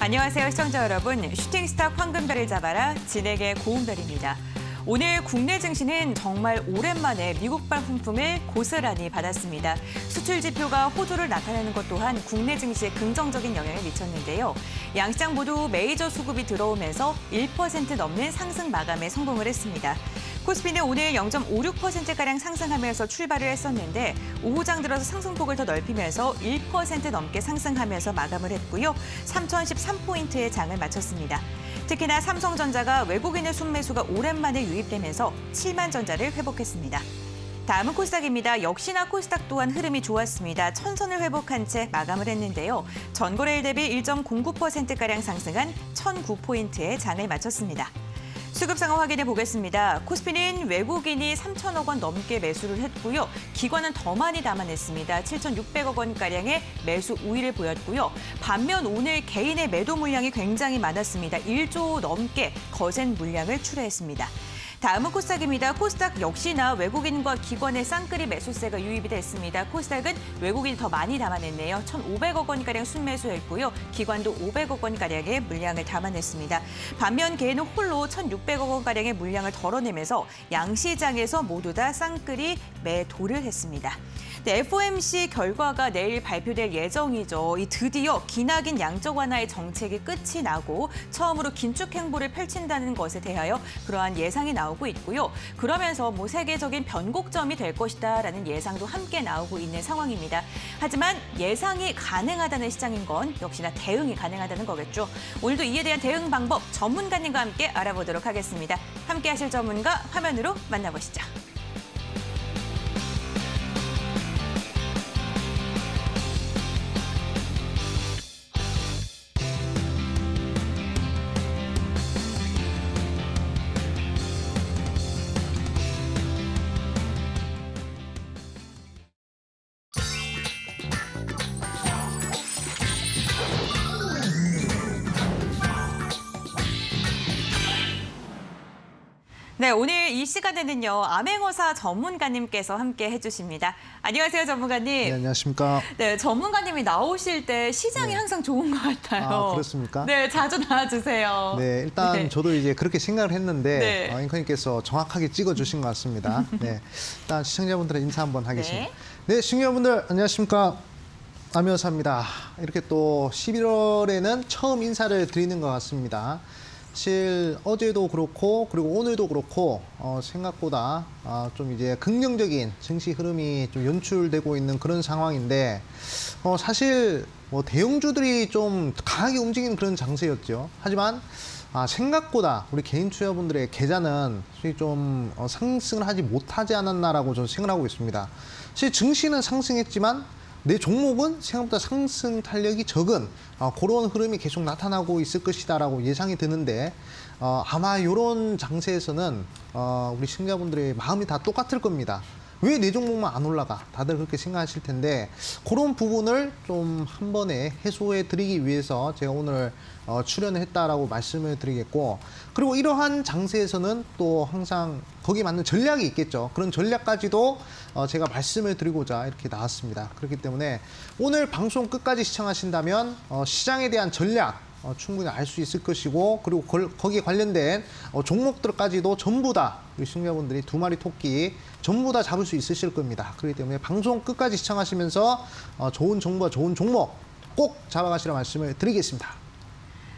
안녕하세요, 시청자 여러분. 슈팅스타 황금별을 잡아라 진에게 고운별입니다. 오늘 국내 증시는 정말 오랜만에 미국발 훈풍을 고스란히 받았습니다. 수출 지표가 호조를 나타내는 것 또한 국내 증시에 긍정적인 영향을 미쳤는데요. 양시장 모두 메이저 수급이 들어오면서 1% 넘는 상승 마감에 성공을 했습니다. 코스피는 오늘 0.56%가량 상승하면서 출발을 했었는데 오후장 들어서 상승폭을 더 넓히면서 1% 넘게 상승하면서 마감을 했고요. 3,013포인트의 장을 마쳤습니다. 특히나 삼성전자가 외국인의 순매수가 오랜만에 유입되면서 7만 전자를 회복했습니다. 다음은 코스닥입니다. 역시나 코스닥 또한 흐름이 좋았습니다. 천선을 회복한 채 마감을 했는데요. 전거래일 대비 1.09%가량 상승한 1,009포인트의 장을 마쳤습니다. 수급 상황 확인해 보겠습니다. 코스피는 외국인이 3천억 원 넘게 매수를 했고요. 기관은 더 많이 담아냈습니다. 7,600억 원가량의 매수 우위를 보였고요. 반면 오늘 개인의 매도 물량이 굉장히 많았습니다. 1조 넘게 거센 물량을 출하했습니다. 다음은 코스닥입니다. 코스닥 역시나 외국인과 기관의 쌍끌이 매수세가 유입이 됐습니다. 코스닥은 외국인이 더 많이 담아냈네요. 1,500억 원가량 순매수했고요. 기관도 500억 원가량의 물량을 담아냈습니다. 반면 개인은 홀로 1,600억 원가량의 물량을 덜어내면서 양시장에서 모두 다 쌍끌이 매도를 했습니다. FOMC 결과가 내일 발표될 예정이죠. 드디어 기나긴 양적 완화의 정책이 끝이 나고 처음으로 긴축 행보를 펼친다는 것에 대하여 그러한 예상이 나오고 있고요. 그러면서 세계적인 변곡점이 될 것이다라는 예상도 함께 나오고 있는 상황입니다. 하지만 예상이 가능하다는 시장인 건 역시나 대응이 가능하다는 거겠죠. 오늘도 이에 대한 대응 방법 전문가님과 함께 알아보도록 하겠습니다. 함께 하실 전문가 화면으로 만나보시죠. 네, 오늘 이 시간에는요, 암행어사 전문가님께서 함께 해주십니다. 안녕하세요, 전문가님. 네, 안녕하십니까. 네, 전문가님이 나오실 때 시장이 항상 좋은 것 같아요. 아, 그렇습니까? 네, 자주 나와주세요. 네, 일단 저도 이제 그렇게 생각을 했는데 네. 앵커님께서 정확하게 찍어주신 것 같습니다. 네, 일단 시청자분들의 인사 한번 하겠습니다. 네, 시청자분들 안녕하십니까. 암행어사입니다. 이렇게 또 11월에는 처음 인사를 드리는 것 같습니다. 사실 어제도 그렇고 그리고 오늘도 그렇고 생각보다 좀 이제 긍정적인 증시 흐름이 좀 연출되고 있는 그런 상황인데 사실 대형주들이 좀 강하게 움직이는 그런 장세였죠. 하지만 생각보다 우리 개인 투자분들의 계좌는 좀 상승을 하지 못하지 않았나라고 저는 생각하고 있습니다. 사실 증시는 상승했지만 내 종목은 생각보다 상승 탄력이 적은 그런 흐름이 계속 나타나고 있을 것이다라고 예상이 드는데 아마 이런 장세에서는 우리 시청자분들의 마음이 다 똑같을 겁니다. 왜 내 종목만 안 올라가? 다들 그렇게 생각하실 텐데 그런 부분을 좀 한 번에 해소해 드리기 위해서 제가 오늘 출연을 했다라고 말씀을 드리겠고, 그리고 이러한 장세에서는 또 항상 거기에 맞는 전략이 있겠죠. 그런 전략까지도 제가 말씀을 드리고자 이렇게 나왔습니다. 그렇기 때문에 오늘 방송 끝까지 시청하신다면 시장에 대한 전략 충분히 알 수 있을 것이고, 그리고 거기에 관련된 종목들까지도 전부 다 우리 시청자분들이 두 마리 토끼 전부 다 잡을 수 있으실 겁니다. 그렇기 때문에 방송 끝까지 시청하시면서 좋은 정보와 좋은 종목 꼭 잡아가시라 말씀을 드리겠습니다.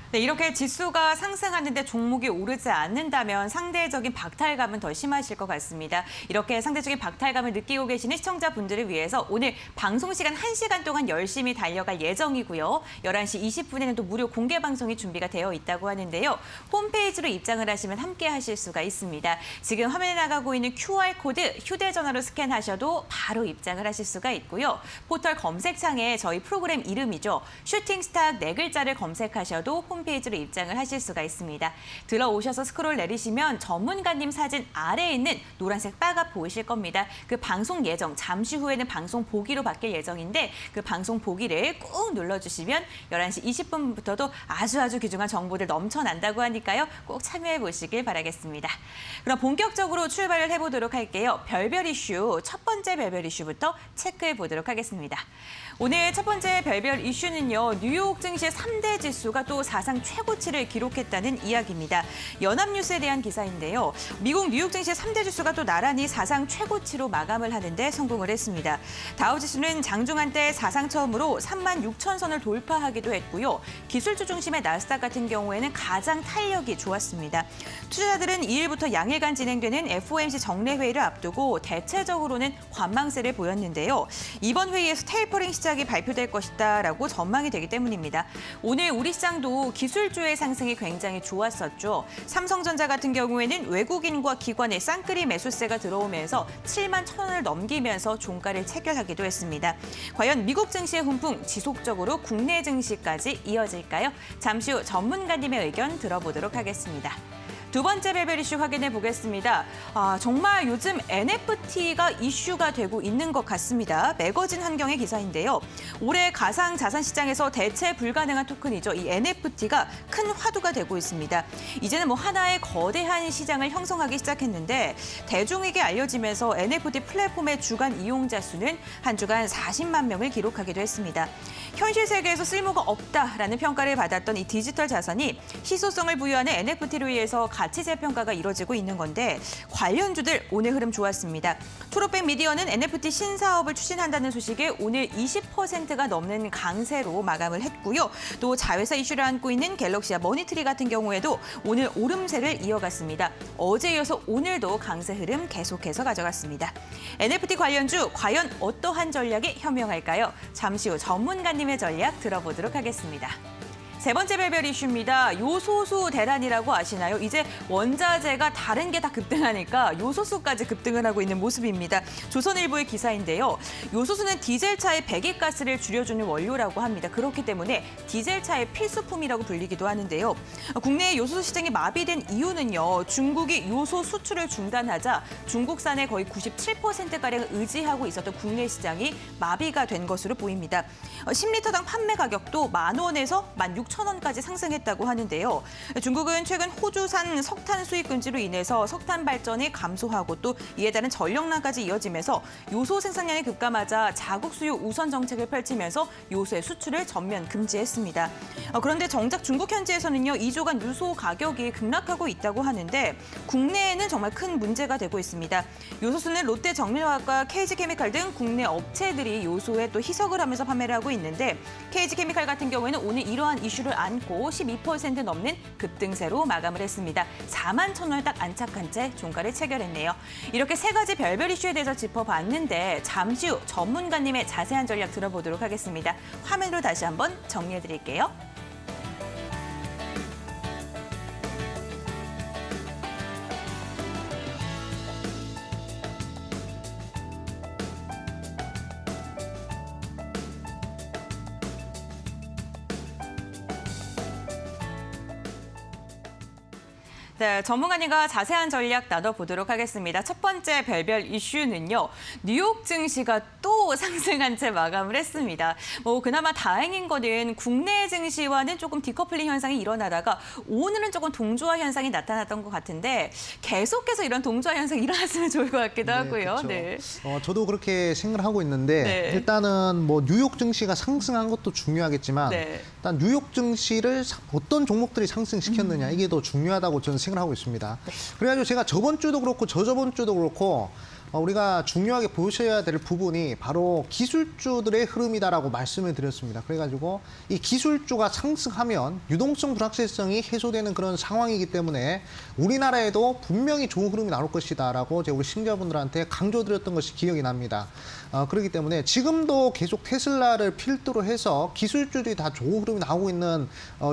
네, 이렇게 지수가 상승하는데 종목이 오르지 않는다면 상대적인 박탈감은 더 심하실 것 같습니다. 이렇게 상대적인 박탈감을 느끼고 계시는 시청자분들을 위해서 오늘 방송 시간 1시간 동안 열심히 달려갈 예정이고요. 11시 20분에는 또 무료 공개 방송이 준비가 되어 있다고 하는데요. 홈페이지로 입장을 하시면 함께 하실 수가 있습니다. 지금 화면에 나가고 있는 QR코드 휴대전화로 스캔하셔도 바로 입장을 하실 수가 있고요. 포털 검색창에 저희 프로그램 이름이죠. 슈팅스타 4글자를 검색하셔도 홈페이지로 입장을 하실 수가 있습니다. 들어오셔서 스크롤 내리시면 전문가님 사진 아래에 있는 노란색 바가 보이실 겁니다. 그 방송 예정, 잠시 후에는 방송 보기로 바뀔 예정인데 그 방송 보기를 꾹 눌러주시면 11시 20분부터도 아주 귀중한 정보들 넘쳐난다고 하니까요. 꼭 참여해 보시길 바라겠습니다. 그럼 본격적으로 출발을 해보도록 할게요. 별별 이슈, 첫 번째 별별 이슈부터 체크해 보도록 하겠습니다. 오늘 첫 번째 별별 이슈는요. 뉴욕 증시의 3대 지수가 또 사상 최고치를 기록했다는 이야기입니다. 연합뉴스에 대한 기사인데요. 미국 뉴욕 증시의 3대 지수가 또 나란히 사상 최고치로 마감을 하는데 성공을 했습니다. 다우지수는 장중 한때 사상 처음으로 36,000선을 돌파하기도 했고요. 기술주 중심의 나스닥 같은 경우에는 가장 탄력이 좋았습니다. 투자자들은 2일부터 양일간 진행되는 FOMC 정례회의를 앞두고 대체적으로는 관망세를 보였는데요. 이번 회의에서 테이퍼링 시작이 발표될 것이다라고 전망이 되기 때문입니다. 오늘 우리 시장도 기술주의 상승이 굉장히 좋았었죠. 삼성전자 같은 경우에는 외국인과 기관의 쌍끌이 매수세가 들어오면서 7만 1,000원을 넘기면서 종가를 체결하기도 했습니다. 과연 미국 증시의 훈풍 지속적으로 국내 증시까지 이어질까요? 잠시 후 전문가님의 의견 들어보도록 하겠습니다. 두 번째 별별 이슈 확인해 보겠습니다. 정말 요즘 NFT가 이슈가 되고 있는 것 같습니다. 매거진 환경의 기사인데요. 올해 가상 자산 시장에서 대체 불가능한 토큰이죠. 이 NFT가 큰 화두가 되고 있습니다. 이제는 하나의 거대한 시장을 형성하기 시작했는데 대중에게 알려지면서 NFT 플랫폼의 주간 이용자 수는 한 주간 40만 명을 기록하기도 했습니다. 현실 세계에서 쓸모가 없다라는 평가를 받았던 이 디지털 자산이 희소성을 부여하는 NFT로 인해서 가치 재평가가 이뤄지고 있는 건데 관련주들 오늘 흐름 좋았습니다. 초록백 미디어는 NFT 신사업을 추진한다는 소식에 오늘 20%가 넘는 강세로 마감을 했고요. 또 자회사 이슈를 안고 있는 갤럭시와 머니트리 같은 경우에도 오늘 오름세를 이어갔습니다. 어제 이어서 오늘도 강세 흐름 계속해서 가져갔습니다. NFT 관련주 과연 어떠한 전략이 현명할까요? 잠시 후 전문가님의 전략 들어보도록 하겠습니다. 세 번째 별별 이슈입니다. 요소수 대란이라고 아시나요? 이제 원자재가 다른 게 다 급등하니까 요소수까지 급등을 하고 있는 모습입니다. 조선일보의 기사인데요. 요소수는 디젤차의 배기가스를 줄여주는 원료라고 합니다. 그렇기 때문에 디젤차의 필수품이라고 불리기도 하는데요. 국내 요소수 시장이 마비된 이유는요. 중국이 요소 수출을 중단하자 중국산의 거의 97%가량을 의지하고 있었던 국내 시장이 마비가 된 것으로 보입니다. 10리터당 판매 가격도 10,000원에서 16,000원까지 상승했다고 하는데요. 중국은 최근 호주산 석탄 수입 금지로 인해서 석탄 발전이 감소하고 또 이에 따른 전력난까지 이어지면서 요소 생산량이 급감하자 자국 수요 우선 정책을 펼치면서 요소의 수출을 전면 금지했습니다. 그런데 정작 중국 현지에서는요. 2조간 요소 가격이 급락하고 있다고 하는데 국내에는 정말 큰 문제가 되고 있습니다. 요소수는 롯데 정밀화학과 KG케미칼 등 국내 업체들이 요소에 또 희석을 하면서 판매를 하고 있는데 KG케미칼 같은 경우에는 오늘 이러한 이슈를 안고 12% 넘는 급등세로 마감을 했습니다. 41,000원을 딱 안착한 채 종가를 체결했네요. 이렇게 세 가지 별별 이슈에 대해서 짚어봤는데 잠시 후 전문가님의 자세한 전략 들어보도록 하겠습니다. 화면으로 다시 한번 정리해드릴게요. 네, 전문가님과 자세한 전략 나눠보도록 하겠습니다. 첫 번째 별별 이슈는요. 뉴욕 증시가 또 상승한 채 마감을 했습니다. 그나마 다행인 거는 국내 증시와는 조금 디커플링 현상이 일어나다가 오늘은 조금 동조화 현상이 나타났던 것 같은데 계속해서 이런 동조화 현상이 일어났으면 좋을 것 같기도 하고요. 그렇죠. 네. 저도 그렇게 생각하고 있는데 네. 일단은 뉴욕 증시가 상승한 것도 중요하겠지만 네. 일단 뉴욕 증시를 어떤 종목들이 상승시켰느냐 이게 더 중요하다고 저는 생각하고 있습니다. 그래가지고 제가 저번 주도 그렇고 저저번 주도 그렇고 우리가 중요하게 보셔야 될 부분이 바로 기술주들의 흐름이다라고 말씀을 드렸습니다. 그래가지고 이 기술주가 상승하면 유동성 불확실성이 해소되는 그런 상황이기 때문에 우리나라에도 분명히 좋은 흐름이 나올 것이다라고 제가 우리 시청자분들한테 강조드렸던 것이 기억이 납니다. 그렇기 때문에 지금도 계속 테슬라를 필두로 해서 기술주들이 다 좋은 흐름이 나오고 있는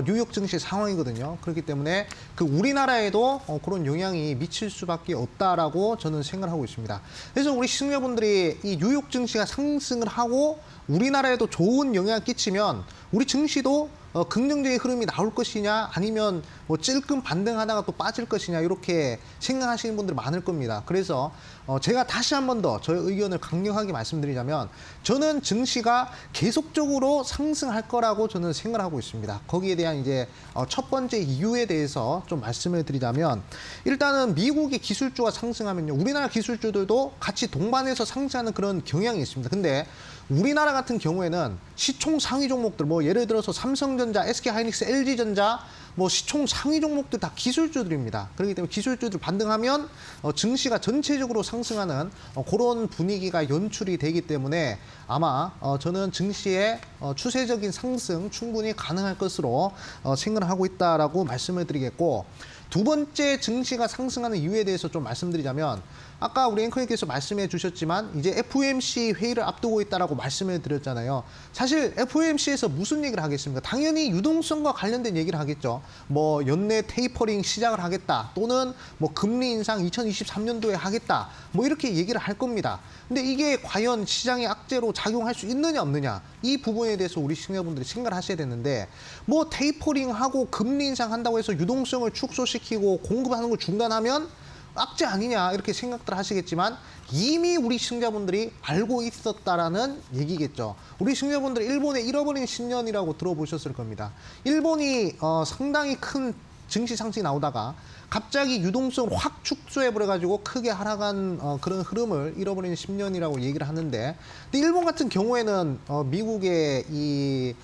뉴욕 증시 상황이거든요. 그렇기 때문에 그 우리나라에도 그런 영향이 미칠 수밖에 없다라고 저는 생각을 하고 있습니다. 그래서 우리 시청자분들이 이 뉴욕 증시가 상승을 하고 우리나라에도 좋은 영향을 끼치면 우리 증시도 긍정적인 흐름이 나올 것이냐 아니면 찔끔 반등하다가 또 빠질 것이냐 이렇게 생각하시는 분들이 많을 겁니다. 그래서 제가 다시 한 번 더 저의 의견을 강력하게 말씀드리자면 저는 증시가 계속적으로 상승할 거라고 저는 생각을 하고 있습니다. 거기에 대한 이제 첫 번째 이유에 대해서 좀 말씀을 드리자면 일단은 미국의 기술주가 상승하면요. 우리나라 기술주들도 같이 동반해서 상승하는 그런 경향이 있습니다. 근데 우리나라 같은 경우에는 시총 상위 종목들, 뭐 예를 들어서 삼성전자, SK하이닉스, LG전자, 뭐 시총 상위 종목들 다 기술주들입니다. 그렇기 때문에 기술주들 반등하면 증시가 전체적으로 상승하는 그런 분위기가 연출이 되기 때문에 아마 저는 증시의 추세적인 상승 충분히 가능할 것으로 생각을 하고 있다라고 말씀을 드리겠고, 두 번째 증시가 상승하는 이유에 대해서 좀 말씀드리자면, 아까 우리 앵커님께서 말씀해 주셨지만 이제 FOMC 회의를 앞두고 있다라고 말씀을 드렸잖아요. 사실 FOMC에서 무슨 얘기를 하겠습니까? 당연히 유동성과 관련된 얘기를 하겠죠. 뭐 연내 테이퍼링 시작을 하겠다, 또는 뭐 금리 인상 2023년도에 하겠다, 뭐 이렇게 얘기를 할 겁니다. 근데 이게 과연 시장의 악재로 작용할 수 있느냐 없느냐, 이 부분에 대해서 우리 시청자분들이 생각을 하셔야 되는데, 뭐 테이퍼링하고 금리 인상한다고 해서 유동성을 축소시키고 공급하는 걸 중단하면 악재 아니냐 이렇게 생각들 하시겠지만, 이미 우리 시청자분들이 알고 있었다라는 얘기겠죠. 우리 시청자분들 일본의 잃어버린 신년이라고 들어보셨을 겁니다. 일본이 상당히 큰 증시 상승이 나오다가 갑자기 유동성을 확 축소해버려가지고 크게 하락한 그런 흐름을 잃어버린 10년이라고 얘기를 하는데, 근데 일본 같은 경우에는 미국의 이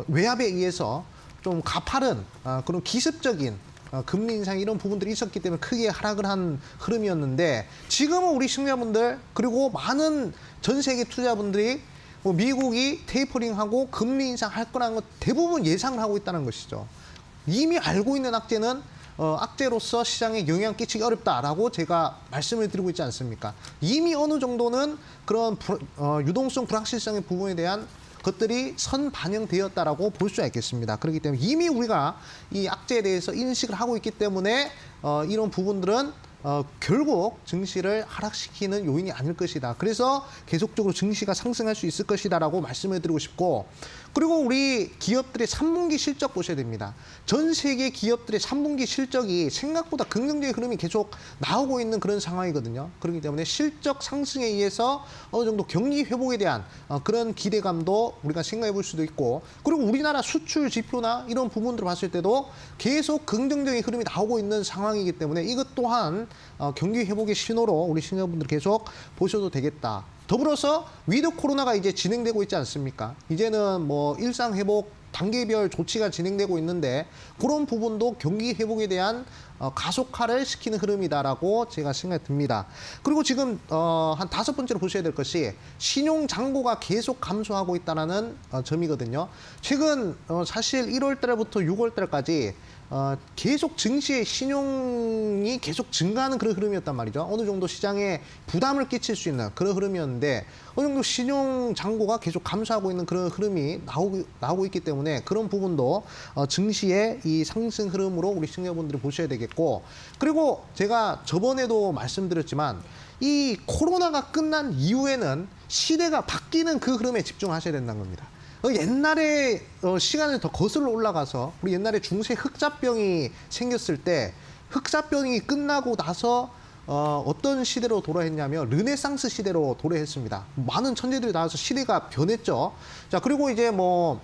외압에 의해서 좀 가파른 그런 기습적인 금리 인상 이런 부분들이 있었기 때문에 크게 하락을 한 흐름이었는데, 지금은 우리 시청자분들 그리고 많은 전 세계 투자분들이 뭐 미국이 테이퍼링하고 금리 인상할 거라는 것 대부분 예상을 하고 있다는 것이죠. 이미 알고 있는 악재는 악재로서 시장에 영향 끼치기 어렵다라고 제가 말씀을 드리고 있지 않습니까? 이미 어느 정도는 그런 유동성 불확실성의 부분에 대한 것들이 선반영되었다라고 볼 수가 있겠습니다. 그렇기 때문에 이미 우리가 이 악재에 대해서 인식을 하고 있기 때문에 이런 부분들은 결국 증시를 하락시키는 요인이 아닐 것이다. 그래서 계속적으로 증시가 상승할 수 있을 것이다라고 말씀을 드리고 싶고, 그리고 우리 기업들의 3분기 실적 보셔야 됩니다. 전 세계 기업들의 3분기 실적이 생각보다 긍정적인 흐름이 계속 나오고 있는 그런 상황이거든요. 그렇기 때문에 실적 상승에 의해서 어느 정도 경기 회복에 대한 그런 기대감도 우리가 생각해 볼 수도 있고, 그리고 우리나라 수출 지표나 이런 부분들을 봤을 때도 계속 긍정적인 흐름이 나오고 있는 상황이기 때문에 이것 또한 경기 회복의 신호로 우리 시청자분들 계속 보셔도 되겠다. 더불어서 위드 코로나가 이제 진행되고 있지 않습니까? 이제는 뭐 일상 회복 단계별 조치가 진행되고 있는데, 그런 부분도 경기 회복에 대한 가속화를 시키는 흐름이다라고 제가 생각이 듭니다. 그리고 지금 한 5번째로 보셔야 될 것이 신용 잔고가 계속 감소하고 있다는 점이거든요. 최근 사실 1월 달부터 6월 달까지 계속 증시의 신용이 계속 증가하는 그런 흐름이었단 말이죠. 어느 정도 시장에 부담을 끼칠 수 있는 그런 흐름이었는데, 어느 정도 신용 잔고가 계속 감소하고 있는 그런 흐름이 나오고 있기 때문에 그런 부분도 증시의 이 상승 흐름으로 우리 시청자분들이 보셔야 되겠고, 그리고 제가 저번에도 말씀드렸지만 이 코로나가 끝난 이후에는 시대가 바뀌는 그 흐름에 집중하셔야 된다는 겁니다. 옛날에 시간을 더 거슬러 올라가서 우리 옛날에 중세 흑자병이 생겼을 때, 흑자병이 끝나고 나서 어떤 시대로 도래했냐면 르네상스 시대로 도래했습니다. 많은 천재들이 나와서 시대가 변했죠. 자, 그리고 이제 뭐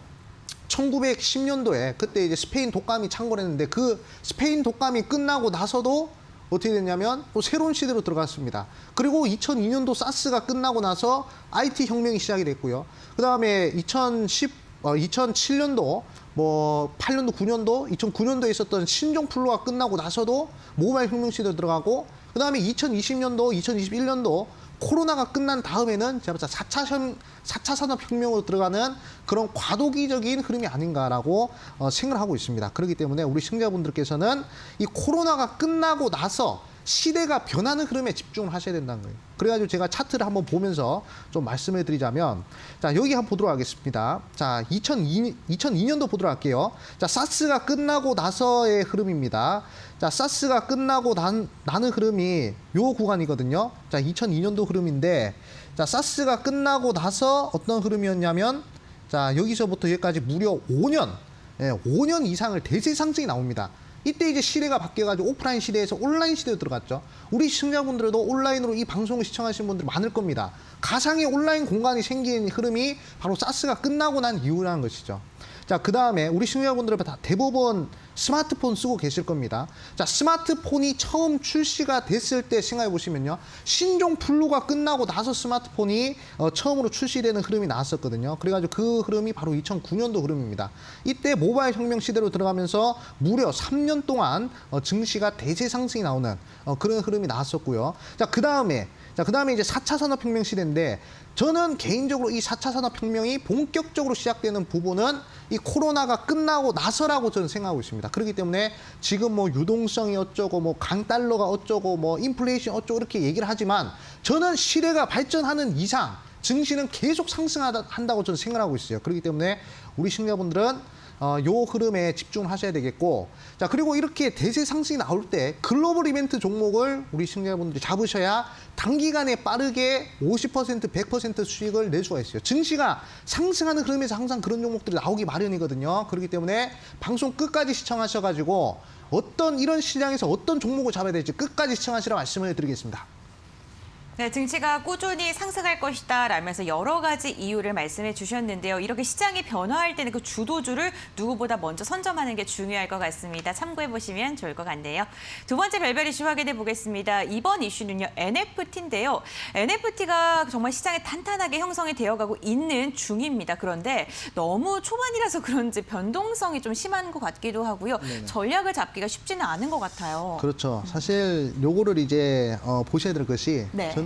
1910년도에 그때 이제 스페인 독감이 창궐 했는데, 그 스페인 독감이 끝나고 나서도 어떻게 됐냐면 또 새로운 시대로 들어갔습니다. 그리고 2002년도 사스가 끝나고 나서 IT 혁명이 시작이 됐고요. 그 다음에 2007년도, 뭐 8년도, 9년도, 2009년도에 있었던 신종플루가 끝나고 나서도 모바일 혁명 시대로 들어가고, 그 다음에 2020년도, 2021년도 코로나가 끝난 다음에는 제가 4차 산업혁명으로 들어가는 그런 과도기적인 흐름이 아닌가라고 생각을 하고 있습니다. 그렇기 때문에 우리 시청자분들께서는 이 코로나가 끝나고 나서 시대가 변하는 흐름에 집중을 하셔야 된다는 거예요. 그래가지고 제가 차트를 한번 보면서 좀 말씀을 드리자면, 자, 여기 한번 보도록 하겠습니다. 자, 2002년도 보도록 할게요. 자, 사스가 끝나고 나서의 흐름입니다. 자, 사스가 끝나고 나는 흐름이 요 구간이거든요. 자, 2002년도 흐름인데, 자, 사스가 끝나고 나서 어떤 흐름이었냐면, 자, 여기서부터 여기까지 무려 5년, 5년 이상을 대세 상승이 나옵니다. 이때 이제 시대가 바뀌어가지고 오프라인 시대에서 온라인 시대로 들어갔죠. 우리 시청자분들도 온라인으로 이 방송을 시청하시는 분들이 많을 겁니다. 가상의 온라인 공간이 생긴 흐름이 바로 사스가 끝나고 난 이유라는 것이죠. 자, 그 다음에 우리 시청자분들은 다 대부분 스마트폰 쓰고 계실 겁니다. 자, 스마트폰이 처음 출시가 됐을 때 생각해 보시면요. 신종 블루가 끝나고 나서 스마트폰이 처음으로 출시되는 흐름이 나왔었거든요. 그래가지고 그 흐름이 바로 2009년도 흐름입니다. 이때 모바일 혁명 시대로 들어가면서 무려 3년 동안 증시가 대세 상승이 나오는 그런 흐름이 나왔었고요. 자, 그 다음에 이제 4차 산업혁명 시대인데 저는 개인적으로 이 4차 산업혁명이 본격적으로 시작되는 부분은 이 코로나가 끝나고 나서라고 저는 생각하고 있습니다. 그렇기 때문에 지금 뭐 유동성이 어쩌고 뭐 강달러가 어쩌고 뭐 인플레이션 어쩌고 이렇게 얘기를 하지만 저는 시대가 발전하는 이상 증시는 계속 상승한다고 저는 생각하고 있어요. 그렇기 때문에 우리 시청자분들은 요 흐름에 집중하셔야 되겠고, 자, 그리고 이렇게 대세 상승이 나올 때 글로벌 이벤트 종목을 우리 시청자분들이 잡으셔야 단기간에 빠르게 50%, 100% 수익을 낼 수가 있어요. 증시가 상승하는 흐름에서 항상 그런 종목들이 나오기 마련이거든요. 그렇기 때문에 방송 끝까지 시청하셔가지고 이런 시장에서 어떤 종목을 잡아야 될지 끝까지 시청하시라 말씀을 드리겠습니다. 네, 증시가 꾸준히 상승할 것이다 라면서 여러 가지 이유를 말씀해 주셨는데요. 이렇게 시장이 변화할 때는 그 주도주를 누구보다 먼저 선점하는 게 중요할 것 같습니다. 참고해 보시면 좋을 것 같네요. 두 번째 별별 이슈 확인해 보겠습니다. 이번 이슈는요, NFT인데요. NFT가 정말 시장에 탄탄하게 형성이 되어가고 있는 중입니다. 그런데 너무 초반이라서 그런지 변동성이 좀 심한 것 같기도 하고요. 네네. 전략을 잡기가 쉽지는 않은 것 같아요. 그렇죠. 사실 요거를 이제 보셔야 될 것이 네. 저는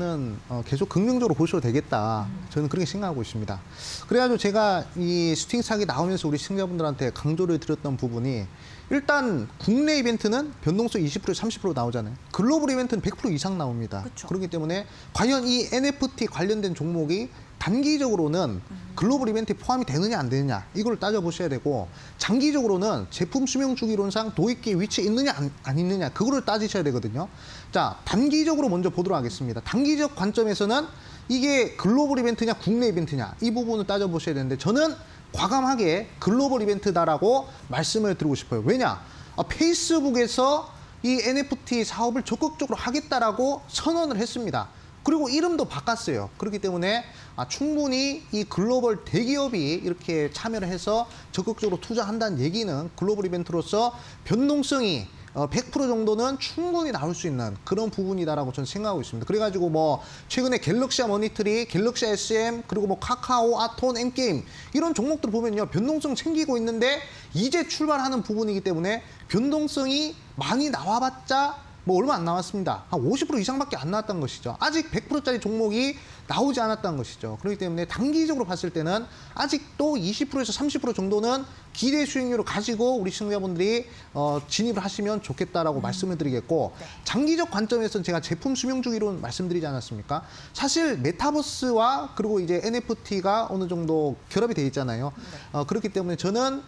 계속 긍정적으로 보셔도 되겠다. 저는 그렇게 생각하고 있습니다. 그래가지고 제가 이 슈팅 사기 나오면서 우리 시청자분들한테 강조를 드렸던 부분이 일단 국내 이벤트는 변동성 20%, 30% 나오잖아요. 글로벌 이벤트는 100% 이상 나옵니다. 그쵸. 그렇기 때문에 과연 이 NFT 관련된 종목이 단기적으로는 글로벌 이벤트에 포함이 되느냐 안 되느냐 이걸 따져보셔야 되고, 장기적으로는 제품 수명 주기론상 도입기에 위치해 있느냐 안 있느냐 그거를 따지셔야 되거든요. 자, 단기적으로 먼저 보도록 하겠습니다. 단기적 관점에서는 이게 글로벌 이벤트냐 국내 이벤트냐 이 부분을 따져보셔야 되는데 저는 과감하게 글로벌 이벤트다라고 말씀을 드리고 싶어요. 왜냐? 페이스북에서 이 NFT 사업을 적극적으로 하겠다라고 선언을 했습니다. 그리고 이름도 바꿨어요. 그렇기 때문에 충분히 이 글로벌 대기업이 이렇게 참여를 해서 적극적으로 투자한다는 얘기는 글로벌 이벤트로서 변동성이 100% 정도는 충분히 나올 수 있는 그런 부분이다라고 저는 생각하고 있습니다. 그래가지고 뭐 최근에 갤럭시아 머니터리, 갤럭시아 SM, 그리고 뭐 카카오, 아톤, M게임 이런 종목들 보면요 변동성 챙기고 있는데 이제 출발하는 부분이기 때문에 변동성이 많이 나와봤자 뭐 얼마 안 나왔습니다. 한 50% 이상밖에 안 나왔다는 것이죠. 아직 100%짜리 종목이 나오지 않았다는 것이죠. 그렇기 때문에 단기적으로 봤을 때는 아직도 20%에서 30% 정도는 기대 수익률을 가지고 우리 시청자분들이 진입을 하시면 좋겠다라고 말씀을 드리겠고, 장기적 관점에서는 제가 제품 수명 주기론 말씀드리지 않았습니까? 사실 메타버스와 그리고 이제 NFT가 어느 정도 결합이 돼 있잖아요. 그렇기 때문에 저는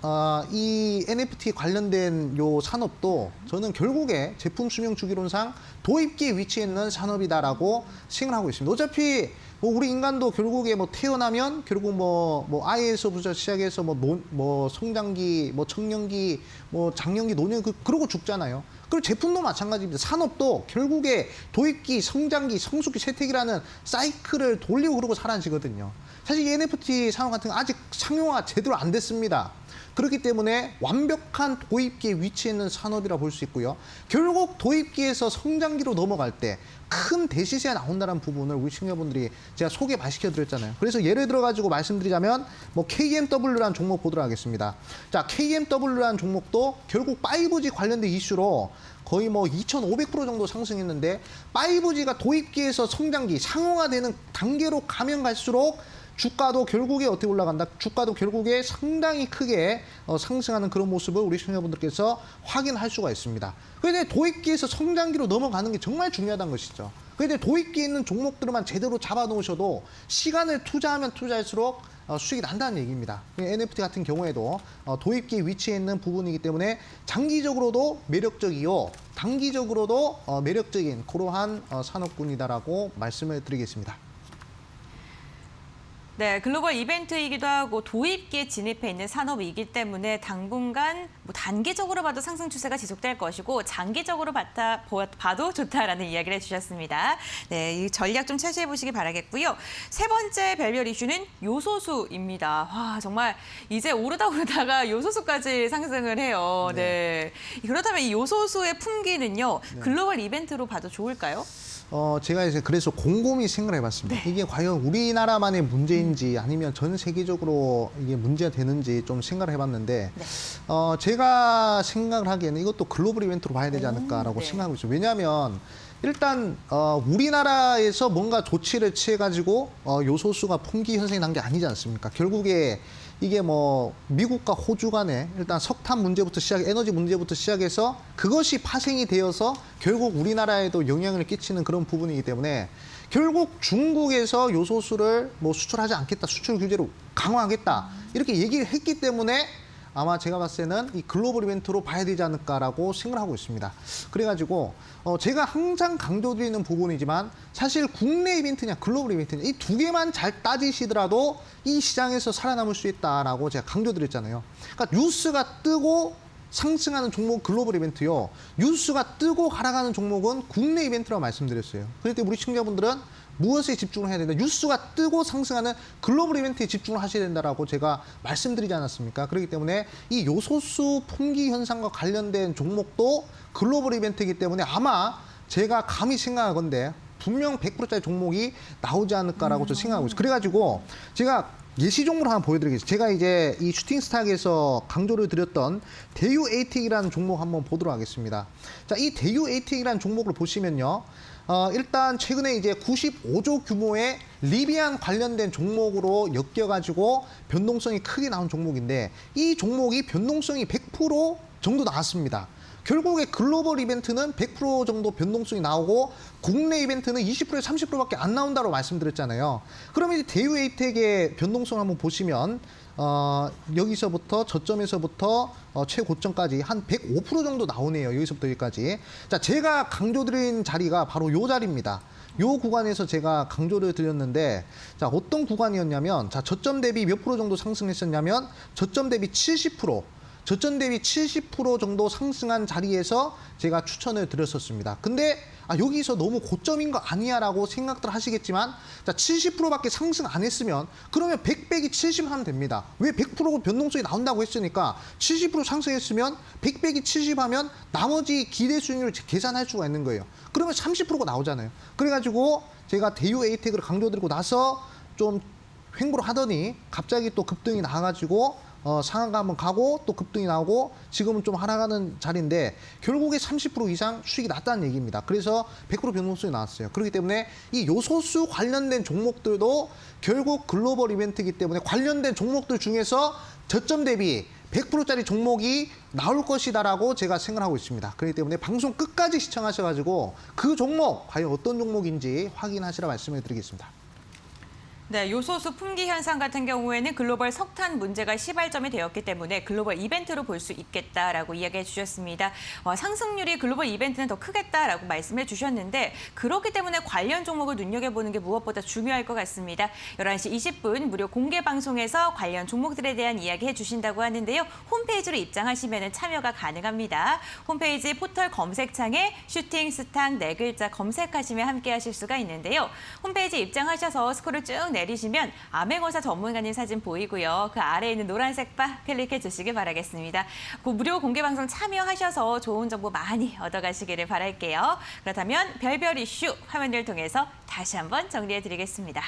이 NFT 관련된 요 산업도 저는 결국에 제품 수명 주기론상 도입기에 위치해 있는 산업이다라고 생각하고 있습니다. 어차피 뭐 우리 인간도 결국에 뭐 태어나면 결국 뭐 아이에서부터 시작해서 뭐 성장기, 뭐 청년기, 뭐 장년기, 노년 그러고 죽잖아요. 그리고 제품도 마찬가지입니다. 산업도 결국에 도입기, 성장기, 성숙기, 쇠퇴기라는 사이클을 돌리고 그러고 사라지거든요. 사실 이 NFT 산업 같은 거 아직 상용화가 제대로 안 됐습니다. 그렇기 때문에 완벽한 도입기에 위치해 있는 산업이라 볼 수 있고요. 결국 도입기에서 성장기로 넘어갈 때 큰 대시세가 나온다는 부분을 우리 시청자분들이 제가 소개 많이 시켜드렸잖아요. 그래서 예를 들어가지고 말씀드리자면 뭐 KMW라는 종목 보도록 하겠습니다. 자, KMW라는 종목도 결국 5G 관련된 이슈로 거의 뭐 2,500% 정도 상승했는데 5G가 도입기에서 성장기, 상용화되는 단계로 가면 갈수록 주가도 결국에 어떻게 올라간다? 주가도 결국에 상당히 크게 상승하는 그런 모습을 우리 시청자분들께서 확인할 수가 있습니다. 그런데 도입기에서 성장기로 넘어가는 게 정말 중요하다는 것이죠. 그런데 도입기에 있는 종목들만 제대로 잡아놓으셔도 시간을 투자하면 투자할수록 수익이 난다는 얘기입니다. NFT 같은 경우에도 도입기에 위치해 있는 부분이기 때문에 장기적으로도 매력적이요, 단기적으로도 매력적인 그러한 산업군이다라고 말씀을 드리겠습니다. 네, 글로벌 이벤트이기도 하고 도입기에 진입해 있는 산업이기 때문에 당분간 단기적으로 봐도 상승 추세가 지속될 것이고 장기적으로 봐도 좋다라는 이야기를 해주셨습니다. 네, 이 전략 좀 체시해 보시기 바라겠고요. 세 번째 별별 이슈는 요소수입니다. 와, 정말 이제 오르다가 요소수까지 상승을 해요. 네. 그렇다면 이 요소수의 풍기는요, 글로벌 이벤트로 봐도 좋을까요? 제가 이제 그래서 곰곰이 생각을 해봤습니다. 이게 과연 우리나라만의 문제인지 아니면 전 세계적으로 이게 문제가 되는지 좀 생각을 해봤는데, 제가 생각을 하기에는 이것도 글로벌 이벤트로 봐야 되지 않을까라고 생각하고 있어요. 왜냐하면 일단 우리나라에서 뭔가 조치를 취해가지고 요소수가 풍기 현상이 난 게 아니지 않습니까? 결국에 이게 뭐 미국과 호주 간에 일단 석탄 문제부터 에너지 문제부터 시작해서 그것이 파생이 되어서 결국 우리나라에도 영향을 끼치는 그런 부분이기 때문에 결국 중국에서 요소수를 뭐 수출하지 않겠다, 수출 규제를 강화하겠다 이렇게 얘기를 했기 때문에 아마 제가 봤을 때는 이 글로벌 이벤트로 봐야 되지 않을까라고 생각을 하고 있습니다. 그래가지고 제가 항상 강조드리는 부분이지만 사실 국내 이벤트냐 글로벌 이벤트냐 이 두 개만 잘 따지시더라도 이 시장에서 살아남을 수 있다라고 제가 강조드렸잖아요. 그러니까 뉴스가 뜨고 상승하는 종목은 글로벌 이벤트요. 뉴스가 뜨고 하락하는 종목은 국내 이벤트라고 말씀드렸어요. 그럴 때 우리 시청자분들은 무엇에 집중을 해야 된다. 뉴스가 뜨고 상승하는 글로벌 이벤트에 집중을 하셔야 된다라고 제가 말씀드리지 않았습니까? 그렇기 때문에 이 요소수 품귀 현상과 관련된 종목도 글로벌 이벤트이기 때문에 아마 제가 감히 생각하건데 분명 100%짜리 종목이 나오지 않을까라고 저 생각하고 있어요. 그래가지고 제가 예시 종목을 하나 보여드리겠습니다. 제가 이제 이 슈팅스탁에서 강조를 드렸던 대유 에이텍이라는 종목 한번 보도록 하겠습니다. 자, 이 대유 에이텍이라는 종목을 보시면요. 일단 최근에 이제 95조 규모의 리비안 관련된 종목으로 엮여가지고 변동성이 크게 나온 종목인데 이 종목이 변동성이 100% 정도 나왔습니다. 결국에 글로벌 이벤트는 100% 정도 변동성이 나오고 국내 이벤트는 20%에서 30%밖에 안 나온다고 말씀드렸잖아요. 그러면 이제 대유 에이텍의 변동성을 한번 보시면 여기서부터 저점에서부터 최고점까지 한 105% 정도 나오네요. 여기서부터 여기까지. 자, 제가 강조드린 자리가 바로 요 자리입니다. 요 구간에서 제가 강조를 드렸는데 자, 어떤 구간이었냐면 자, 저점 대비 몇 프로 정도 상승했었냐면 저점 대비 70%, 저점 대비 70% 정도 상승한 자리에서 제가 추천을 드렸었습니다. 근데 여기서 너무 고점인 거 아니야 라고 생각들 하시겠지만 자, 70%밖에 상승 안 했으면 그러면 100 빼기 70 하면 됩니다. 왜 100% 변동성이 나온다고 했으니까 70% 상승했으면 100 빼기 70 하면 나머지 기대 수익률을 계산할 수가 있는 거예요. 그러면 30%가 나오잖아요. 그래가지고 제가 대유 에이텍을 강조드리고 나서 좀 횡보를 하더니 갑자기 또 급등이 나와가지고 상한가 한번 가고 또 급등이 나오고 지금은 좀 하락하는 자리인데 결국에 30% 이상 수익이 났다는 얘기입니다. 그래서 100% 변동성이 나왔어요. 그렇기 때문에 이 요소수 관련된 종목들도 결국 글로벌 이벤트이기 때문에 관련된 종목들 중에서 저점 대비 100%짜리 종목이 나올 것이다라고 제가 생각하고 있습니다. 그렇기 때문에 방송 끝까지 시청하셔가지고 그 종목 과연 어떤 종목인지 확인하시라 말씀을 드리겠습니다. 네, 요소수 품귀 현상 같은 경우에는 글로벌 석탄 문제가 시발점이 되었기 때문에 글로벌 이벤트로 볼 수 있겠다라고 이야기해 주셨습니다. 상승률이 글로벌 이벤트는 더 크겠다라고 말씀해 주셨는데 그렇기 때문에 관련 종목을 눈여겨보는 게 무엇보다 중요할 것 같습니다. 11시 20분 무료 공개 방송에서 관련 종목들에 대한 이야기 해주신다고 하는데요. 홈페이지로 입장하시면 참여가 가능합니다. 홈페이지 포털 검색창에 슈팅스탁 4글자 검색하시면 함께 하실 수가 있는데요. 홈페이지 입장하셔서 스크롤 쭉 내리시면 암행어사 전문가님 사진 보이고요. 그 아래에 있는 노란색 바 클릭해 주시기 바라겠습니다. 그 무료 공개 방송 참여하셔서 좋은 정보 많이 얻어가시기를 바랄게요. 그렇다면 별별 이슈 화면을 통해서 다시 한번 정리해 드리겠습니다.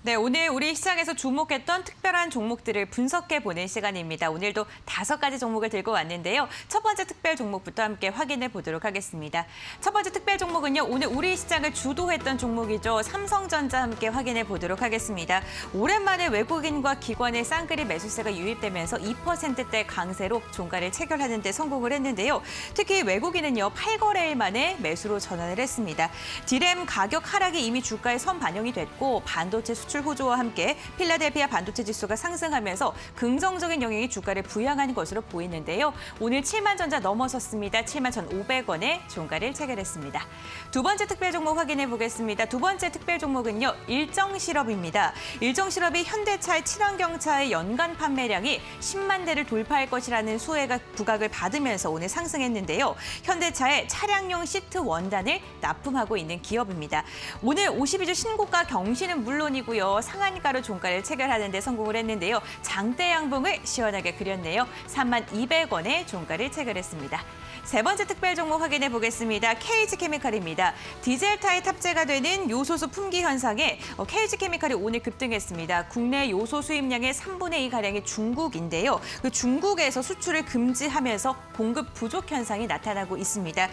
네, 오늘 우리 시장에서 주목했던 특별한 종목들을 분석해보는 시간입니다. 오늘도 5가지 종목을 들고 왔는데요. 첫 번째 특별 종목부터 함께 확인해 보도록 하겠습니다. 첫 번째 특별 종목은요, 오늘 우리 시장을 주도했던 종목이죠. 삼성전자 함께 확인해 보도록 하겠습니다. 오랜만에 외국인과 기관의 쌍끌이 매수세가 유입되면서 2%대 강세로 종가를 체결하는 데 성공을 했는데요. 특히 외국인은요, 8거래일 만에 매수로 전환을 했습니다. 디램 가격 하락이 이미 주가에 선 반영이 됐고 반도체 수출 호조와 함께 필라델피아 반도체 지수가 상승하면서 긍정적인 영향이 주가를 부양한 것으로 보이는데요. 오늘 7만 전자 넘어섰습니다. 7만 1,500원에 종가를 체결했습니다. 두 번째 특별 종목 확인해 보겠습니다. 두 번째 특별 종목은요. 일정실업입니다. 일정실업이 현대차의 친환경차의 연간 판매량이 10만 대를 돌파할 것이라는 수혜가 부각을 받으면서 오늘 상승했는데요. 현대차의 차량용 시트 원단을 납품하고 있는 기업입니다. 오늘 52주 신고가 경신은 물론이고요. 상한가로 종가를 체결하는 데 성공을 했는데요. 장대 양봉을 시원하게 그렸네요. 3만 200원에 종가를 체결했습니다. 세 번째 특별 종목 확인해 보겠습니다. KG케미칼입니다. 디젤타에 탑재가 되는 요소수 품귀 현상에 KG케미칼이 오늘 급등했습니다. 국내 요소 수입량의 3분의 2가량이 중국인데요. 그 중국에서 수출을 금지하면서 공급 부족 현상이 나타나고 있습니다.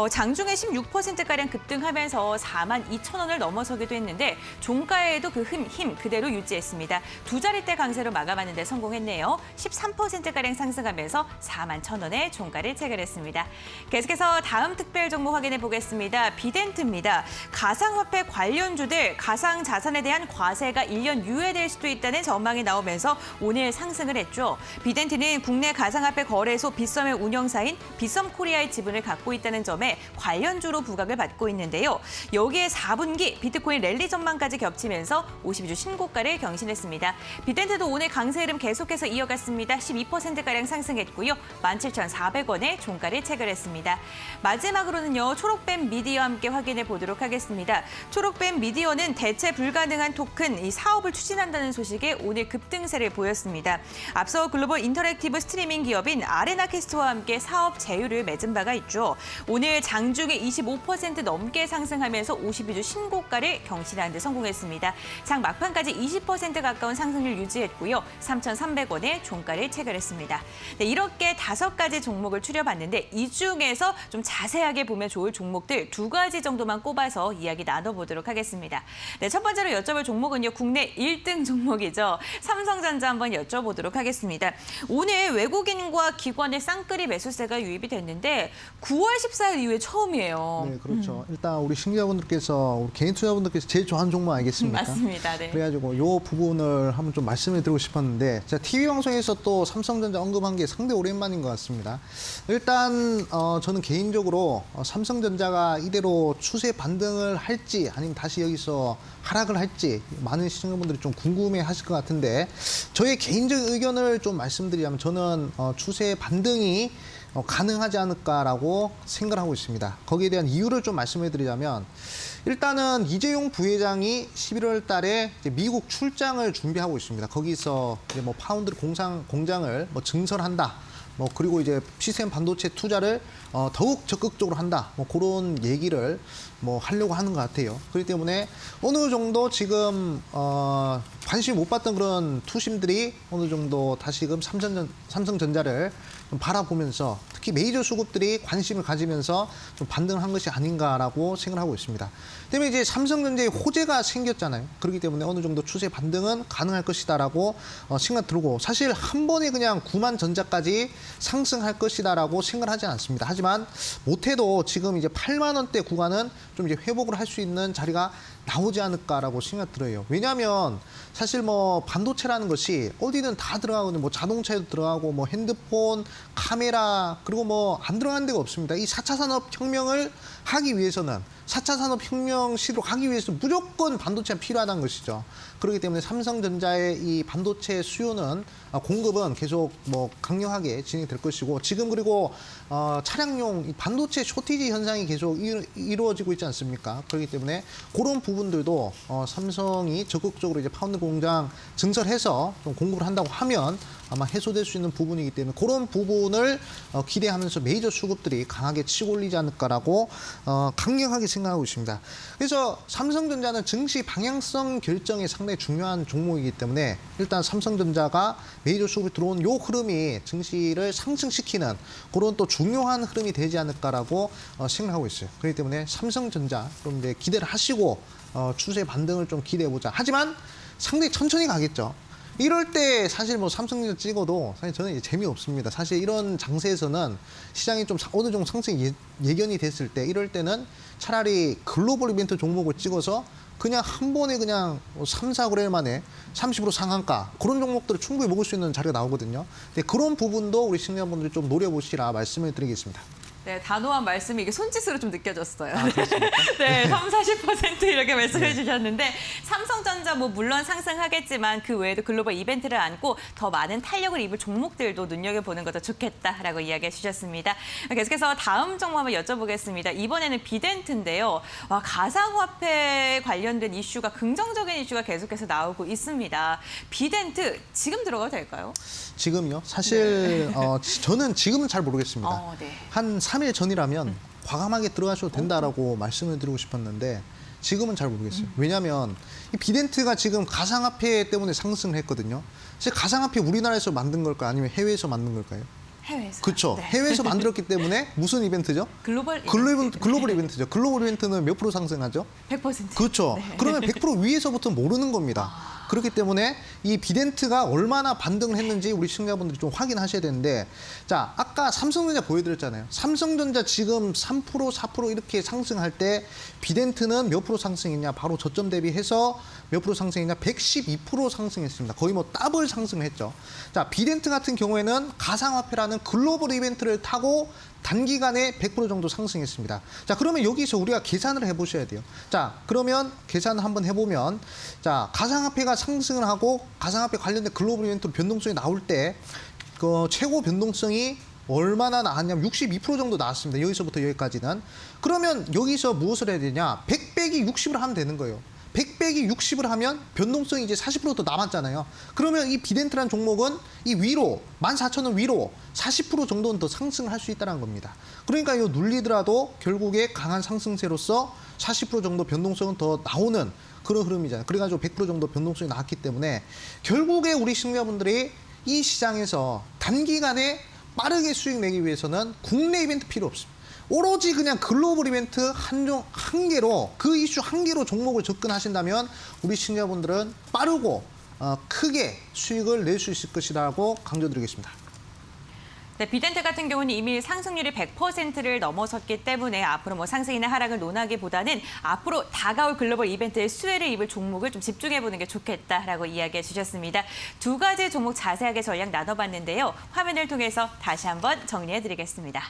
장중에 16%가량 급등하면서 4만 2천 원을 넘어서기도 했는데 종가에도 그 힘 그대로 유지했습니다. 두 자릿대 강세로 마감하는 데 성공했네요. 13%가량 상승하면서 4만 1천 원에 종가를 체결했습니다. 계속해서 다음 특별 종목 확인해 보겠습니다. 비덴트입니다. 가상화폐 관련주들 가상자산에 대한 과세가 1년 유예될 수도 있다는 전망이 나오면서 오늘 상승을 했죠. 비덴트는 국내 가상화폐 거래소 빗썸의 운영사인 빗썸코리아의 지분을 갖고 있다는 점에 관련주로 부각을 받고 있는데요. 여기에 4분기 비트코인 랠리 전망까지 겹치면서 52주 신고가를 경신했습니다. 비덴트도 오늘 강세 흐름 계속해서 이어갔습니다. 12%가량 상승했고요. 17,400원에 종가를 체결했습니다. 마지막으로는요. 초록뱀 미디어와 함께 확인해 보도록 하겠습니다. 초록뱀 미디어는 대체 불가능한 토큰 이 사업을 추진한다는 소식에 오늘 급등세를 보였습니다. 앞서 글로벌 인터랙티브 스트리밍 기업인 아레나캐스트와 함께 사업 제휴를 맺은 바가 있죠. 오늘 장중에 25% 넘게 상승하면서 52주 신고가를 경신하는 데 성공했습니다. 장 막판까지 20% 가까운 상승률 유지했고요. 3,300원에 종가를 체결했습니다. 네, 이렇게 5가지 종목을 추려봤는데 이 중에서 좀 자세하게 보면 좋을 종목들 2가지 정도만 꼽아서 이야기 나눠보도록 하겠습니다. 네, 첫 번째로 여쭤볼 종목은요. 국내 1등 종목이죠. 삼성전자 한번 여쭤보도록 하겠습니다. 오늘 외국인과 기관의 쌍끌이 매수세가 유입이 됐는데 9월 14일 이후에 처음이에요. 네, 그렇죠. 일단 우리 신기자분들께서 우리 개인 투자분들께서 제일 좋아하는 종목 알겠습니까? 맞습니다. 네. 그래가지고 이 부분을 한번 좀 말씀을 드리고 싶었는데 제가 TV 방송에서 또 삼성전자 언급한 게 상당히 오랜만인 것 같습니다. 일단 저는 개인적으로 삼성전자가 이대로 추세 반등을 할지 아니면 다시 여기서 하락을 할지 많은 시청자분들이 좀 궁금해하실 것 같은데 저의 개인적 의견을 좀 말씀드리자면 저는 추세 반등이 가능하지 않을까라고 생각하고 있습니다. 거기에 대한 이유를 좀 말씀해 드리자면 일단은 이재용 부회장이 11월 달에 이제 미국 출장을 준비하고 있습니다. 거기서 이제 뭐 파운드리 공장을 뭐 증설한다. 뭐 그리고 이제 시스템 반도체 투자를 더욱 적극적으로 한다. 뭐 그런 얘기를 뭐 하려고 하는 것 같아요. 그렇기 때문에 어느 정도 지금 관심 못 받던 그런 투심들이 어느 정도 다시금 삼성전자를 좀 바라보면서 특히 메이저 수급들이 관심을 가지면서 좀 반등을 한 것이 아닌가라고 생각하고 있습니다. 때문에 이제 삼성전자에 호재가 생겼잖아요. 그렇기 때문에 어느 정도 추세 반등은 가능할 것이다라고 생각 들고 사실 한 번에 그냥 9만 전자까지 상승할 것이다라고 생각하지 않습니다. 하지만 못해도 지금 이제 8만 원대 구간은 좀 이제 회복을 할 수 있는 자리가 나오지 않을까라고 생각 들어요. 왜냐하면 사실 뭐 반도체라는 것이 어디든 다 들어가거든요. 뭐 자동차에도 들어가고 뭐 핸드폰, 카메라 그리고 뭐 안 들어가는 데가 없습니다. 이 4차 산업혁명을 하기 위해서는 4차 산업혁명 시로 가기 위해서 무조건 반도체가 필요하다는 것이죠. 그렇기 때문에 삼성전자의 이 반도체 수요는 공급은 계속 뭐 강력하게 진행될 것이고 지금 그리고 차량용 이 반도체 쇼티지 현상이 계속 이루어지고 있지 않습니까? 그렇기 때문에 그런 부분들도 삼성이 적극적으로 이제 파운드 공장 증설해서 좀 공급을 한다고 하면 아마 해소될 수 있는 부분이기 때문에 그런 부분을 기대하면서 메이저 수급들이 강하게 치고 올리지 않을까라고 강력하게 생각하고 있습니다. 그래서 삼성전자는 증시 방향성 결정이 상당히 중요한 종목이기 때문에 일단 삼성전자가 메이저 수급이 들어온 요 흐름이 증시를 상승시키는 그런 또 중요한 흐름이 되지 않을까라고 생각하고 있어요. 그렇기 때문에 삼성전자 좀 이제 기대를 하시고 추세 반등을 좀 기대해보자. 하지만 상당히 천천히 가겠죠. 이럴 때 사실 뭐 삼성전자 찍어도 사실 저는 이제 재미없습니다. 사실 이런 장세에서는 시장이 좀 어느 정도 상승이 예견이 됐을 때 이럴 때는 차라리 글로벌 이벤트 종목을 찍어서 그냥 한 번에 그냥 3, 4개월 만에 30% 상한가 그런 종목들을 충분히 먹을 수 있는 자리가 나오거든요. 근데 그런 부분도 우리 시청자분들이 좀 노려보시라 말씀을 드리겠습니다. 네, 단호한 말씀이 이게 손짓으로 좀 느껴졌어요. 아, 그렇습니까? 네, 40% 이렇게 말씀해 주셨는데 삼성전자 뭐 물론 상승하겠지만 그 외에도 글로벌 이벤트를 안고 더 많은 탄력을 입을 종목들도 눈여겨보는 것도 좋겠다라고 이야기해 주셨습니다. 계속해서 다음 종목 한번 여쭤보겠습니다. 이번에는 비덴트인데요. 와, 가상화폐 관련된 이슈가 긍정적인 이슈가 계속해서 나오고 있습니다. 비덴트 지금 들어가도 될까요? 지금요? 사실 저는 지금은 잘 모르겠습니다. 네. 한 3일 전이라면 과감하게 들어가셔도 된다라고 말씀을 드리고 싶었는데 지금은 잘 모르겠어요. 왜냐하면 이 비덴트가 지금 가상화폐 때문에 상승을 했거든요. 사실 가상화폐 우리나라에서 만든 걸까요? 아니면 해외에서 만든 걸까요? 해외에서. 그렇죠. 네. 해외에서 만들었기 때문에 무슨 이벤트죠? 글로벌 글로벌 이벤트죠. 글로벌 이벤트는 몇 프로 상승하죠? 100%. 그렇죠. 네. 그러면 100% 위에서부터 모르는 겁니다. 그렇기 때문에 이 비덴트가 얼마나 반등을 했는지 우리 시청자분들이 좀 확인하셔야 되는데, 자, 아까 삼성전자 보여드렸잖아요. 삼성전자 지금 3%, 4% 이렇게 상승할 때 비덴트는 몇 프로 상승했냐? 바로 저점 대비해서 몇 프로 상승했냐? 112% 상승했습니다. 거의 뭐 더블 상승을 했죠. 자, 비덴트 같은 경우에는 가상화폐라는 글로벌 이벤트를 타고 단기간에 100% 정도 상승했습니다. 자, 그러면 여기서 우리가 계산을 해보셔야 돼요. 자, 그러면 계산을 한번 해보면, 자, 가상화폐가 상승을 하고 가상화폐 관련된 글로벌 이벤트 변동성이 나올 때 그 최고 변동성이 얼마나 나왔냐면 62% 정도 나왔습니다. 여기서부터 여기까지는. 그러면 여기서 무엇을 해야 되냐? 100 빼기 60을 하면 되는 거예요. 100 빼기 60을 하면 변동성이 이제 40% 더 남았잖아요. 그러면 이 비덴트라는 종목은 이 위로 14,000원 위로 40% 정도는 더 상승을 할 수 있다는 겁니다. 그러니까 이거 눌리더라도 결국에 강한 상승세로서 40% 정도 변동성은 더 나오는 그런 흐름이잖아요. 그래가지고 100% 정도 변동성이 나왔기 때문에 결국에 우리 시청자분들이 이 시장에서 단기간에 빠르게 수익 내기 위해서는 국내 이벤트 필요 없습니다. 오로지 그냥 글로벌 이벤트 한 개로 그 이슈 한 개로 종목을 접근하신다면 우리 시청자분들은 빠르고 크게 수익을 낼 수 있을 것이라고 강조드리겠습니다. 네, 비덴트 같은 경우는 이미 상승률이 100%를 넘어섰기 때문에 앞으로 뭐 상승이나 하락을 논하기보다는 앞으로 다가올 글로벌 이벤트의 수혜를 입을 종목을 좀 집중해보는 게 좋겠다라고 이야기해 주셨습니다. 두 가지 종목 자세하게 전략 나눠봤는데요. 화면을 통해서 다시 한번 정리해드리겠습니다.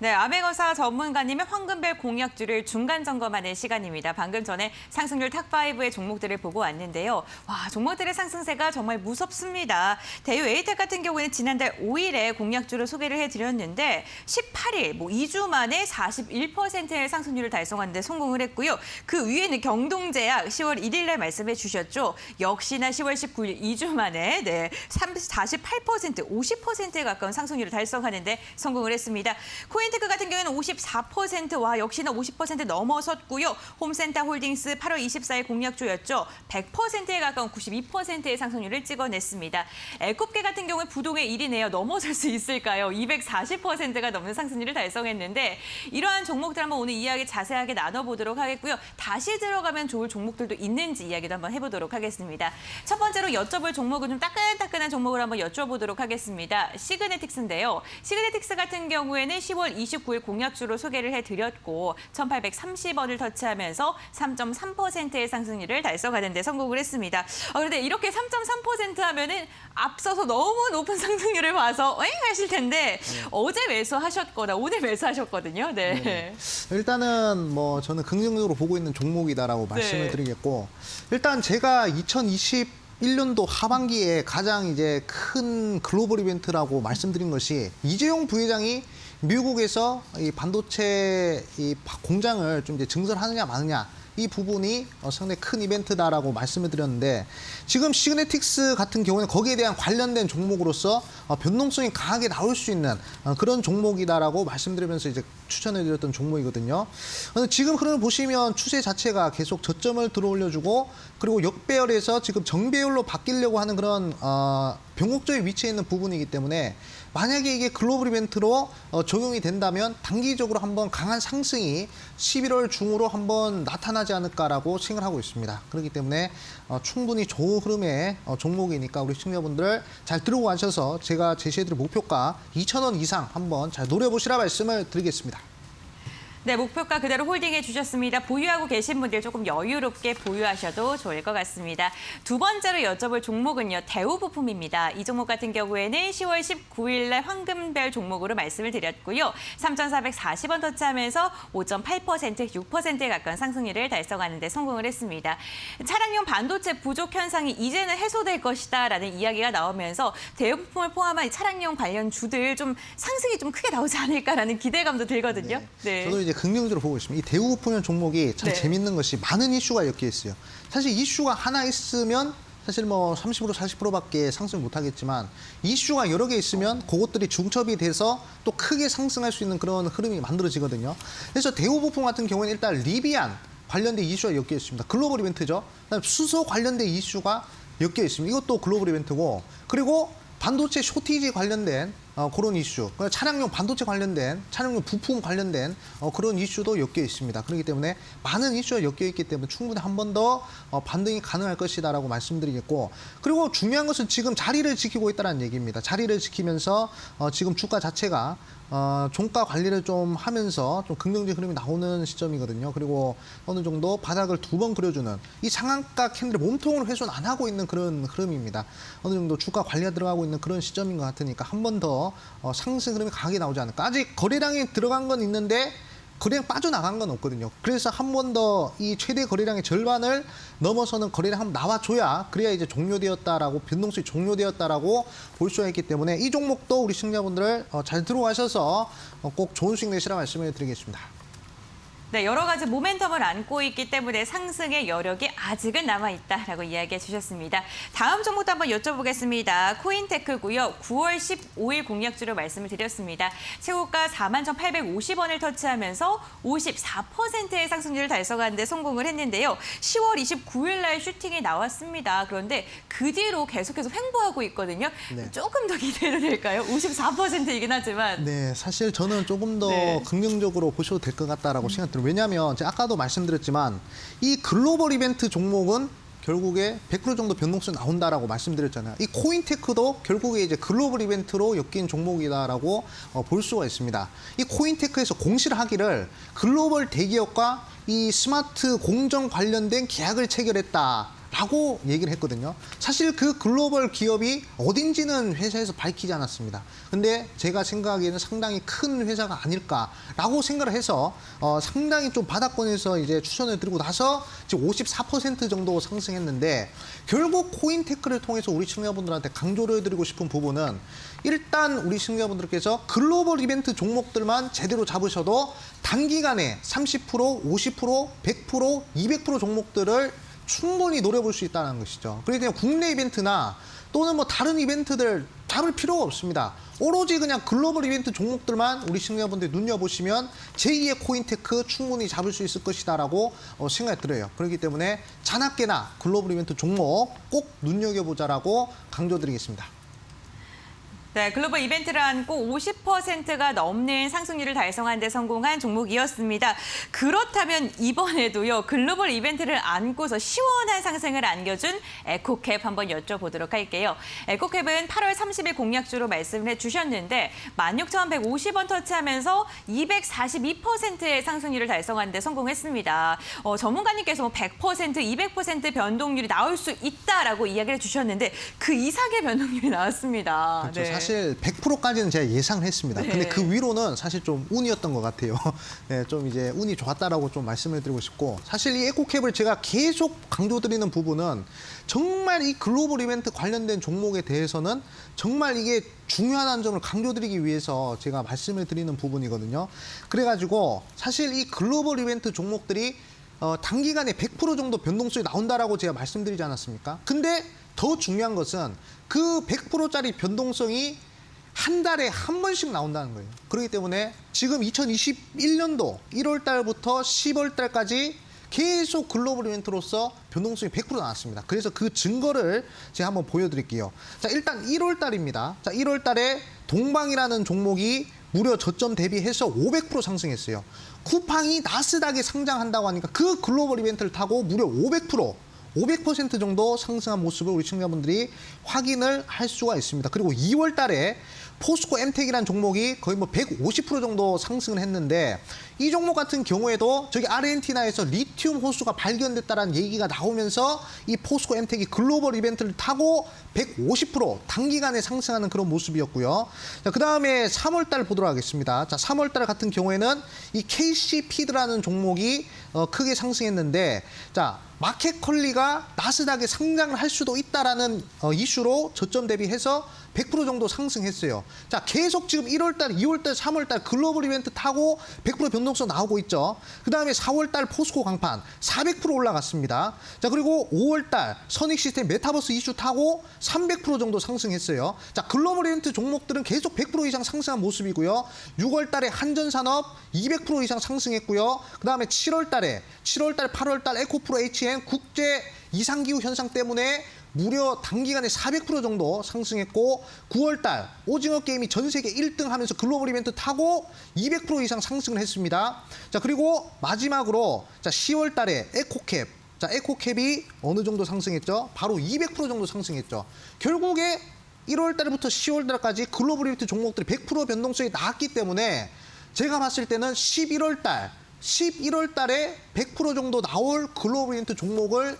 네, 아메거사 전문가님의 황금별 공약주를 중간 점검하는 시간입니다. 방금 전에 상승률 탑5의 종목들을 보고 왔는데요. 와, 종목들의 상승세가 정말 무섭습니다. 대유 에이텍 같은 경우에는 지난달 5일에 공약주를 소개를 해드렸는데 18일, 2주 만에 41%의 상승률을 달성하는 데 성공을 했고요. 그 위에는 경동제약 10월 1일 날 말씀해 주셨죠. 역시나 10월 19일 2주 만에 48%, 50%에 가까운 상승률을 달성하는 데 성공을 했습니다. 코인 코인테크 같은 경우에는 54%와 역시나 50% 넘어섰고요. 홈센터 홀딩스 8월 24일 공략주였죠. 100%에 가까운 92%의 상승률을 찍어냈습니다. 에코프게 같은 경우에 부동의 1위네요. 넘어설 수 있을까요? 240%가 넘는 상승률을 달성했는데 이러한 종목들 한번 오늘 이야기 자세하게 나눠보도록 하겠고요. 다시 들어가면 좋을 종목들도 있는지 이야기도 한번 해보도록 하겠습니다. 첫 번째로 여쭤볼 종목은 좀 따끈따끈한 종목을 한번 여쭤보도록 하겠습니다. 시그네틱스인데요. 시그네틱스 같은 경우에는 10월 29일 공약주로 소개를 해드렸고 1830원을 터치하면서 3.3%의 상승률을 달성하는 데 성공을 했습니다. 그런데 이렇게 3.3% 하면은 앞서서 너무 높은 상승률을 봐서 엥 하실 텐데 어제 매수하셨거나 오늘 매수하셨거든요. 네. 네. 일단은 뭐 저는 긍정적으로 보고 있는 종목이다라고 말씀을 네. 드리겠고 일단 제가 2021년도 하반기에 가장 이제 큰 글로벌 이벤트라고 말씀드린 것이 이재용 부회장이 미국에서 이 반도체 이 공장을 좀 이제 증설하느냐 마느냐 이 부분이 상당히 큰 이벤트다라고 말씀을 드렸는데 지금 시그네틱스 같은 경우는 거기에 대한 관련된 종목으로서 변동성이 강하게 나올 수 있는 그런 종목이다라고 말씀드리면서 이제 추천해드렸던 종목이거든요. 지금 흐름을 보시면 추세 자체가 계속 저점을 들어올려주고 그리고 역배열에서 지금 정배열로 바뀌려고 하는 그런 변곡점의 위치에 있는 부분이기 때문에 만약에 이게 글로벌 이벤트로 적용이 된다면 단기적으로 한번 강한 상승이 11월 중으로 한번 나타나지 않을까라고 생각을 하고 있습니다. 그렇기 때문에 충분히 좋은 흐름의 종목이니까 우리 시청자분들 잘 들고 가셔서 제가 제시해드릴 목표가 2,000원 이상 한번 잘 노려보시라 말씀을 드리겠습니다. 네, 목표가 그대로 홀딩해 주셨습니다. 보유하고 계신 분들 조금 여유롭게 보유하셔도 좋을 것 같습니다. 두 번째로 여쭤볼 종목은요, 대우부품입니다. 이 종목 같은 경우에는 10월 19일 날 황금별 종목으로 말씀을 드렸고요. 3,440원 터치하면서 5.8%, 6%에 가까운 상승률을 달성하는 데 성공을 했습니다. 차량용 반도체 부족 현상이 이제는 해소될 것이다라는 이야기가 나오면서 대우부품을 포함한 이 차량용 관련 주들 좀 상승이 좀 크게 나오지 않을까라는 기대감도 들거든요. 네. 저도 이제 긍정적으로 보고 있습니다. 이 대우부품 종목이 참 네. 재밌는 것이 많은 이슈가 엮여 있어요. 사실 이슈가 하나 있으면 사실 뭐 30% 40%밖에 상승 못 하겠지만 이슈가 여러 개 있으면 그것들이 중첩이 돼서 또 크게 상승할 수 있는 그런 흐름이 만들어지거든요. 그래서 대우부품 같은 경우는 일단 리비안 관련된 이슈가 엮여 있습니다. 글로벌 이벤트죠. 그다음에 수소 관련된 이슈가 엮여 있습니다. 이것도 글로벌 이벤트고 그리고 반도체 쇼티지 관련된 그런 이슈, 차량용 반도체 관련된, 차량용 부품 관련된 그런 이슈도 엮여 있습니다. 그렇기 때문에 많은 이슈가 엮여 있기 때문에 충분히 한 번 더 반등이 가능할 것이다라고 말씀드리겠고 그리고 중요한 것은 지금 자리를 지키고 있다는 얘기입니다. 자리를 지키면서 지금 주가 자체가 종가 관리를 좀 하면서 좀 긍정적 흐름이 나오는 시점이거든요. 그리고 어느 정도 바닥을 두 번 그려주는 이 상한가 캔들을 몸통으로 훼손 안 하고 있는 그런 흐름입니다. 어느 정도 주가 관리가 들어가고 있는 그런 시점인 것 같으니까 한 번 더 상승 흐름이 강하게 나오지 않을까. 아직 거래량에 들어간 건 있는데 거래량 빠져나간 건 없거든요. 그래서 한 번 더 이 최대 거래량의 절반을 넘어서는 거래량 한번 나와줘야 그래야 이제 종료되었다라고 변동성이 종료되었다라고 볼 수가 있기 때문에 이 종목도 우리 시청자분들 잘 들어가셔서 꼭 좋은 수익 내시라 말씀을 드리겠습니다. 네, 여러 가지 모멘텀을 안고 있기 때문에 상승의 여력이 아직은 남아있다라고 이야기해 주셨습니다. 다음 종목도 한번 여쭤보겠습니다. 코인테크고요. 9월 15일 공략주로 말씀을 드렸습니다. 최고가 41,850원을 터치하면서 54%의 상승률을 달성하는 데 성공을 했는데요. 10월 29일 날 슈팅이 나왔습니다. 그런데 그 뒤로 계속해서 횡보하고 있거든요. 네. 조금 더 기대해도 될까요? 54%이긴 하지만. 네, 사실 저는 조금 더 네. 긍정적으로 보셔도 될 것 같다라고 생각들어요. 왜냐하면 제가 아까도 말씀드렸지만 이 글로벌 이벤트 종목은 결국에 100% 정도 변동성이 나온다라고 말씀드렸잖아요. 이 코인테크도 결국에 이제 글로벌 이벤트로 엮인 종목이다라고 볼 수가 있습니다. 이 코인테크에서 공시를 하기를 글로벌 대기업과 이 스마트 공정 관련된 계약을 체결했다. 라고 얘기를 했거든요. 사실 그 글로벌 기업이 어딘지는 회사에서 밝히지 않았습니다. 근데 제가 생각하기에는 상당히 큰 회사가 아닐까라고 생각을 해서 상당히 좀 바닥권에서 이제 추천을 드리고 나서 지금 54% 정도 상승했는데 결국 코인테크를 통해서 우리 시청자분들한테 강조를 해드리고 싶은 부분은 일단 우리 시청자분들께서 글로벌 이벤트 종목들만 제대로 잡으셔도 단기간에 30%, 50%, 100%, 200% 종목들을 충분히 노려볼 수 있다는 것이죠. 그렇기 때문에 국내 이벤트나 또는 뭐 다른 이벤트들 잡을 필요가 없습니다. 오로지 그냥 글로벌 이벤트 종목들만 우리 시청자분들이 눈여보시면 제2의 코인테크 충분히 잡을 수 있을 것이다라고 생각이 들어요. 그렇기 때문에 자나깨나 글로벌 이벤트 종목 꼭 눈여겨보자라고 강조드리겠습니다. 네, 글로벌 이벤트를 안고 50%가 넘는 상승률을 달성한 데 성공한 종목이었습니다. 그렇다면 이번에도요, 글로벌 이벤트를 안고서 시원한 상승을 안겨준 에코캡 한번 여쭤보도록 할게요. 에코캡은 8월 30일 공략주로 말씀을 해주셨는데 16,150원 터치하면서 242%의 상승률을 달성한 데 성공했습니다. 전문가님께서 뭐 100%, 200% 변동률이 나올 수 있다라고 이야기를 해주셨는데 그 이상의 변동률이 나왔습니다. 그렇죠. 네. 사실 100%까지는 제가 예상을 했습니다. 근데 네. 그 위로는 사실 좀 운이었던 것 같아요. 네, 좀 이제 운이 좋았다라고 좀 말씀을 드리고 싶고, 사실 이 에코캡을 제가 계속 강조드리는 부분은 정말 이 글로벌 이벤트 관련된 종목에 대해서는 정말 이게 중요한 점을 강조드리기 위해서 제가 말씀을 드리는 부분이거든요. 그래가지고 사실 이 글로벌 이벤트 종목들이 단기간에 100% 정도 변동성이 나온다라고 제가 말씀드리지 않았습니까? 근데 더 중요한 것은 그 100%짜리 변동성이 한 달에 한 번씩 나온다는 거예요. 그렇기 때문에 지금 2021년도 1월 달부터 10월 달까지 계속 글로벌 이벤트로서 변동성이 100% 나왔습니다. 그래서 그 증거를 제가 한번 보여드릴게요. 자, 일단 1월 달입니다. 자, 1월 달에 동방이라는 종목이 무려 저점 대비해서 500% 상승했어요. 쿠팡이 나스닥에 상장한다고 하니까 그 글로벌 이벤트를 타고 무려 500% 정도 상승한 모습을 우리 시청자분들이 확인을 할 수가 있습니다. 그리고 2월 달에 포스코 엠텍이라는 종목이 거의 뭐 150% 정도 상승을 했는데, 이 종목 같은 경우에도 저기 아르헨티나에서 리튬 호수가 발견됐다는 얘기가 나오면서 이 포스코 엠텍이 글로벌 이벤트를 타고 150% 단기간에 상승하는 그런 모습이었고요. 자, 그다음에 3월 달 보도록 하겠습니다. 자, 3월 달 같은 경우에는 이 KC피드라는 종목이 크게 상승했는데, 자, 마켓컬리가 나스닥에 상장을 할 수도 있다라는 이슈로 저점 대비해서 100% 정도 상승했어요. 자, 계속 지금 1월달, 2월달, 3월달 글로벌 이벤트 타고 100% 변동성 나오고 있죠. 그 다음에 4월달 포스코 강판 400% 올라갔습니다. 자, 그리고 5월달 선익시스템 메타버스 이슈 타고 300% 정도 상승했어요. 자, 글로벌 이벤트 종목들은 계속 100% 이상 상승한 모습이고요. 6월달에 한전산업 200% 이상 상승했고요. 그 다음에 7월달, 8월달 에코프로 HN 국제 이상기후 현상 때문에 무려 단기간에 400% 정도 상승했고, 9월달 오징어 게임이 전 세계 1등 하면서 글로벌 이벤트 타고 200% 이상 상승을 했습니다. 자, 그리고 마지막으로 자, 10월달에 에코캡. 자, 에코캡이 어느 정도 상승했죠? 바로 200% 정도 상승했죠. 결국에 1월달부터 10월달까지 글로벌 이벤트 종목들이 100% 변동성이 나왔기 때문에 제가 봤을 때는 11월달에 100% 정도 나올 글로벌 이벤트 종목을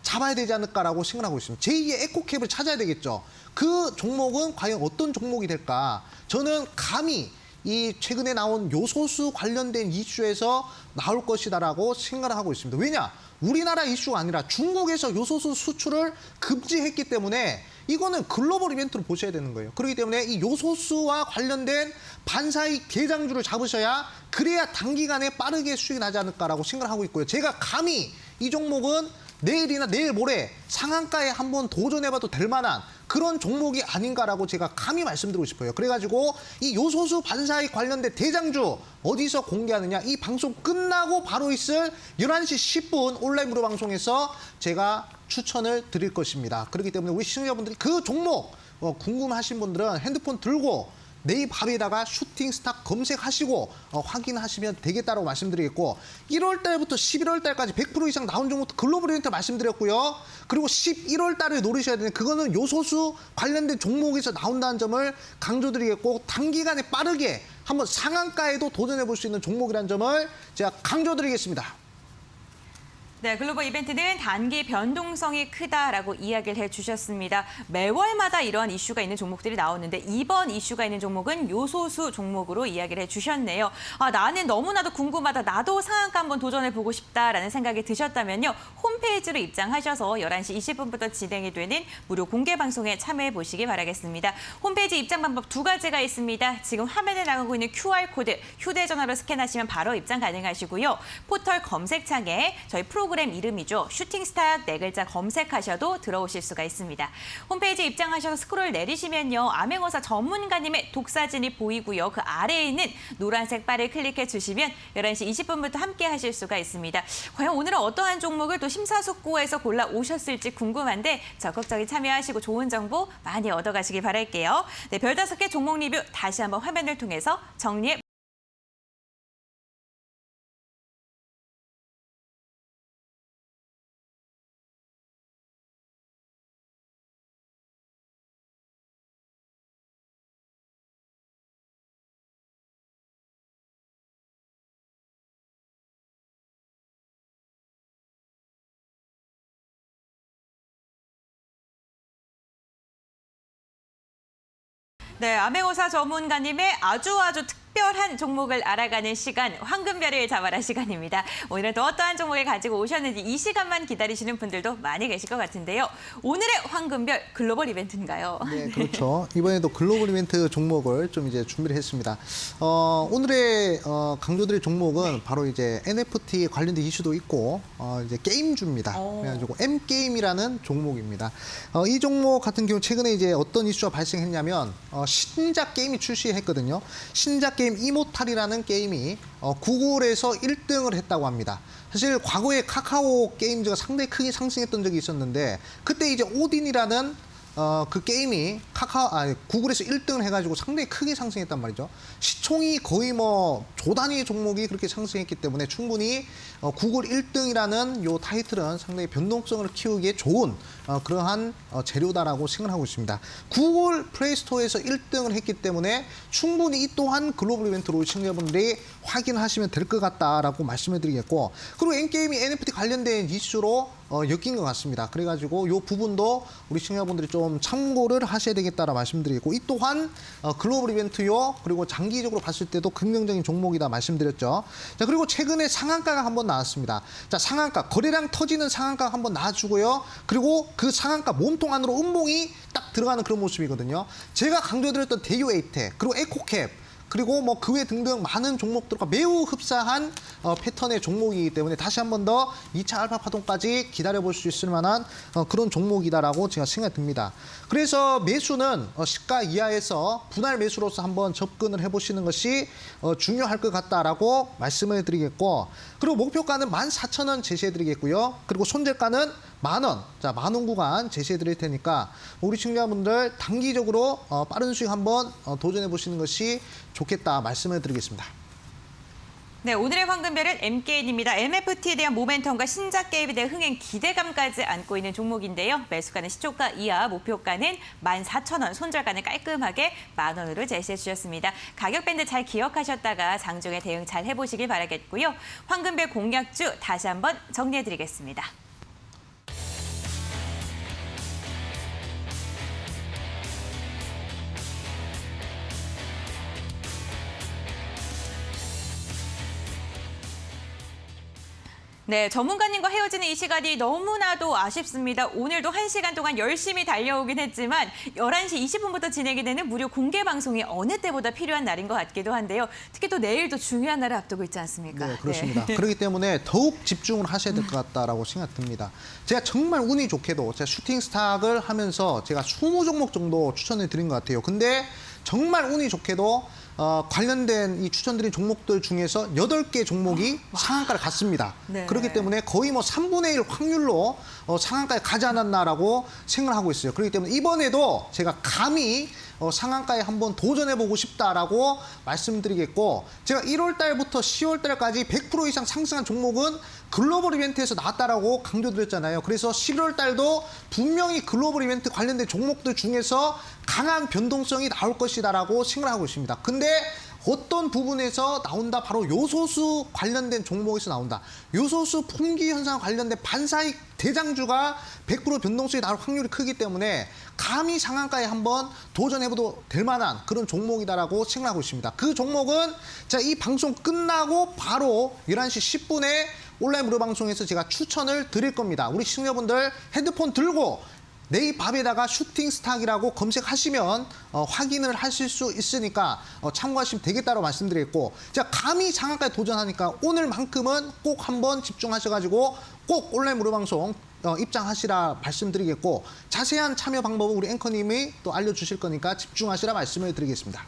잡아야 되지 않을까라고 생각하고 있습니다. 제2의 에코캡을 찾아야 되겠죠. 그 종목은 과연 어떤 종목이 될까? 저는 감히 이 최근에 나온 요소수 관련된 이슈에서 나올 것이다라고 생각을 하고 있습니다. 왜냐? 우리나라 이슈가 아니라 중국에서 요소수 수출을 금지했기 때문에 이거는 글로벌 이벤트로 보셔야 되는 거예요. 그렇기 때문에 이 요소수와 관련된 반사익 대장주를 잡으셔야, 그래야 단기간에 빠르게 수익이 나지 않을까라고 생각을 하고 있고요. 제가 감히 이 종목은 내일이나 내일 모레 상한가에 한번 도전해봐도 될 만한 그런 종목이 아닌가라고 제가 감히 말씀드리고 싶어요. 그래가지고 이 요소수 반사익 관련된 대장주 어디서 공개하느냐, 이 방송 끝나고 바로 있을 11시 10분 온라인 무료 방송에서 제가 추천을 드릴 것입니다. 그렇기 때문에 우리 시청자분들이 그 종목 궁금하신 분들은 핸드폰 들고 네이버에다가 슈팅스타 검색하시고 확인하시면 되겠다고 말씀드리겠고, 1월 달부터 11월 달까지 100% 이상 나온 종목도 글로벌 이벤트 말씀드렸고요. 그리고 11월 달을 노리셔야 되는, 그거는 요소수 관련된 종목에서 나온다는 점을 강조드리겠고, 단기간에 빠르게 한번 상한가에도 도전해 볼 수 있는 종목이라는 점을 제가 강조드리겠습니다. 네, 글로벌 이벤트는 단기 변동성이 크다라고 이야기를 해주셨습니다. 매월마다 이러한 이슈가 있는 종목들이 나오는데 이번 이슈가 있는 종목은 요소수 종목으로 이야기를 해주셨네요. 아, 나는 너무나도 궁금하다. 나도 상한가 한번 도전해보고 싶다라는 생각이 드셨다면요. 홈페이지로 입장하셔서 11시 20분부터 진행이 되는 무료 공개 방송에 참여해보시기 바라겠습니다. 홈페이지 입장 방법 2가지가 있습니다. 지금 화면에 나가고 있는 QR코드 휴대전화로 스캔하시면 바로 입장 가능하시고요. 포털 검색창에 저희 프로그램 프로그램 이름이죠. 슈팅스타 네 글자 검색하셔도 들어오실 수가 있습니다. 홈페이지 입장하셔서 스크롤 내리시면요. 암행어사 전문가님의 독사진이 보이고요. 그 아래에 있는 노란색 바를 클릭해 주시면 11시 20분부터 함께 하실 수가 있습니다. 과연 오늘은 어떠한 종목을 또 심사숙고해서 골라 오셨을지 궁금한데 적극적인 참여하시고 좋은 정보 많이 얻어가시길 바랄게요. 네, 별 5개 종목 리뷰 다시 한번 화면을 통해서 정리해 네, 암행어사 전문가님의 아주 특별한 종목을 알아가는 시간, 황금별을 잡아라 시간입니다. 오늘은 또 어떠한 종목을 가지고 오셨는지 이 시간만 기다리시는 분들도 많이 계실 것 같은데요. 오늘의 황금별 글로벌 이벤트인가요? 네, 그렇죠. 이번에도 글로벌 이벤트 종목을 좀 이제 준비를 했습니다. 오늘의 강조드릴 종목은 바로 이제 NFT 관련된 이슈도 있고 이제 게임주입니다. 그래가지고 M게임이라는 종목입니다. 이 종목 같은 경우 최근에 이제 어떤 이슈가 발생했냐면 신작 게임이 출시했거든요. 신작 게임 이모탈이라는 게임이 구글에서 1등을 했다고 합니다. 사실 과거에 카카오 게임즈가 상당히 크게 상승했던 적이 있었는데 그때 이제 오딘이라는 그 게임이 구글에서 1등을 해가지고 상당히 크게 상승했단 말이죠. 시총이 거의 뭐 조 단위의 종목이 그렇게 상승했기 때문에 충분히 구글 1등이라는 요 타이틀은 상당히 변동성을 키우기에 좋은 그러한 재료다라고 생각하고 있습니다. 구글 플레이스토어에서 1등을 했기 때문에 충분히 이 또한 글로벌 이벤트로 시청자분들이 확인하시면 될 것 같다라고 말씀을 드리겠고, 그리고 N게임이 NFT 관련된 이슈로 엮인 것 같습니다. 그래가지고 이 부분도 우리 시청자분들이 좀 참고를 하셔야 되겠다라 말씀드리고, 이 또한 글로벌 이벤트요, 그리고 장기적으로 봤을 때도 긍정적인 종목이다 말씀드렸죠. 자, 그리고 최근에 상한가가 한번 나왔습니다. 자, 상한가, 거래량 터지는 상한가가 한번 나와주고요. 그리고 그 상한가 몸통 안으로 음봉이 딱 들어가는 그런 모습이거든요. 제가 강조드렸던 대유 에이텍, 그리고 에코캡, 그리고 뭐 그 외 등등 많은 종목들과 매우 흡사한 패턴의 종목이기 때문에 다시 한 번 더 2차 알파 파동까지 기다려볼 수 있을 만한 그런 종목이다라고 제가 생각이 듭니다. 그래서 매수는 시가 이하에서 분할 매수로서 한번 접근을 해보시는 것이 중요할 것 같다라고 말씀을 드리겠고, 그리고 목표가는 14,000원 제시해드리겠고요. 그리고 손절가는 10,000원, 자, 10,000원 구간 제시해 드릴 테니까 우리 시청자분들 단기적으로 빠른 수익 한번 도전해 보시는 것이 좋겠다 말씀을 드리겠습니다. 네, 오늘의 황금별은 M게임입니다. MFT에 대한 모멘텀과 신작 게임에 대한 흥행 기대감까지 안고 있는 종목인데요. 매수가는 시초가 이하, 목표가는 14,000원, 손절가는 깔끔하게 10,000원으로 제시해 주셨습니다. 가격 밴드 잘 기억하셨다가 장중에 대응 잘 해보시길 바라겠고요. 황금별 공략주 다시 한번 정리해 드리겠습니다. 네, 전문가님과 헤어지는 이 시간이 너무나도 아쉽습니다. 오늘도 1시간 동안 열심히 달려오긴 했지만 11시 20분부터 진행이 되는 무료 공개 방송이 어느 때보다 필요한 날인 것 같기도 한데요. 특히 또 내일도 중요한 날을 앞두고 있지 않습니까? 네, 그렇습니다. 네. 그렇기 때문에 더욱 집중을 하셔야 될 것 같다라고 생각됩니다. 제가 정말 운이 좋게도 제가 슈팅 스탁을 하면서 제가 20종목 정도 추천을 드린 것 같아요. 근데 정말 운이 좋게도 관련된 이 추천드린 종목들 중에서 8개 종목이 상한가를 갔습니다. 네. 그렇기 때문에 거의 뭐 3분의 1 확률로 상한가에 가지 않았나라고 생각을 하고 있어요. 그렇기 때문에 이번에도 제가 감히 상한가에 한번 도전해보고 싶다라고 말씀드리겠고, 제가 1월 달부터 10월 달까지 100% 이상 상승한 종목은 글로벌 이벤트에서 나왔다라고 강조드렸잖아요. 그래서 11월 달도 분명히 글로벌 이벤트 관련된 종목들 중에서 강한 변동성이 나올 것이다라고 생각을 하고 있습니다. 근데 어떤 부분에서 나온다? 바로 요소수 관련된 종목에서 나온다. 요소수 품귀 현상 관련된 반사익 대장주가 100% 변동성이 나올 확률이 크기 때문에 감히 상한가에 한번 도전해봐도 될 만한 그런 종목이다라고 생각하고 있습니다. 그 종목은 자, 이 방송 끝나고 바로 11시 10분에 온라인 무료 방송에서 제가 추천을 드릴 겁니다. 우리 시청자분들 핸드폰 들고 네이밥에다가 슈팅스탁이라고 검색하시면 확인을 하실 수 있으니까 참고하시면 되겠다고 말씀드렸고, 자, 감히 장학까지 도전하니까 오늘만큼은 꼭 한번 집중하셔가지고 꼭 온라인 무료 방송 입장하시라 말씀드리겠고, 자세한 참여 방법은 우리 앵커님이 또 알려주실 거니까 집중하시라 말씀을 드리겠습니다.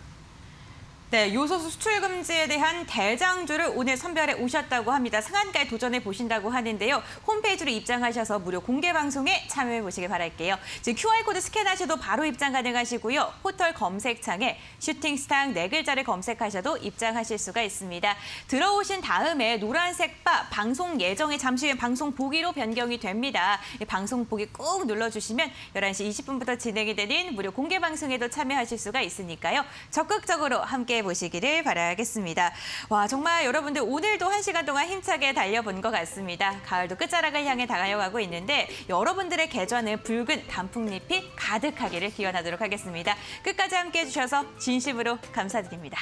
네, 요소수 수출 금지에 대한 대장주를 오늘 선별해 오셨다고 합니다. 상한가에 도전해 보신다고 하는데요. 홈페이지로 입장하셔서 무료 공개 방송에 참여해 보시길 바랄게요. 지금 QR코드 스캔하셔도 바로 입장 가능하시고요. 포털 검색창에 슈팅스탁 4글자를 검색하셔도 입장하실 수가 있습니다. 들어오신 다음에 노란색 바 방송 예정이 잠시 후에 방송 보기로 변경이 됩니다. 이 방송 보기 꾹 눌러주시면 11시 20분부터 진행이 되는 무료 공개 방송에도 참여하실 수가 있으니까요. 적극적으로 함께 보시기를 바라겠습니다. 와, 정말 여러분들 오늘도 1시간 동안 힘차게 달려본 것 같습니다. 가을도 끝자락을 향해 다가가고 있는데 여러분들의 계좌는 붉은 단풍잎이 가득하기를 기원하도록 하겠습니다. 끝까지 함께해 주셔서 진심으로 감사드립니다.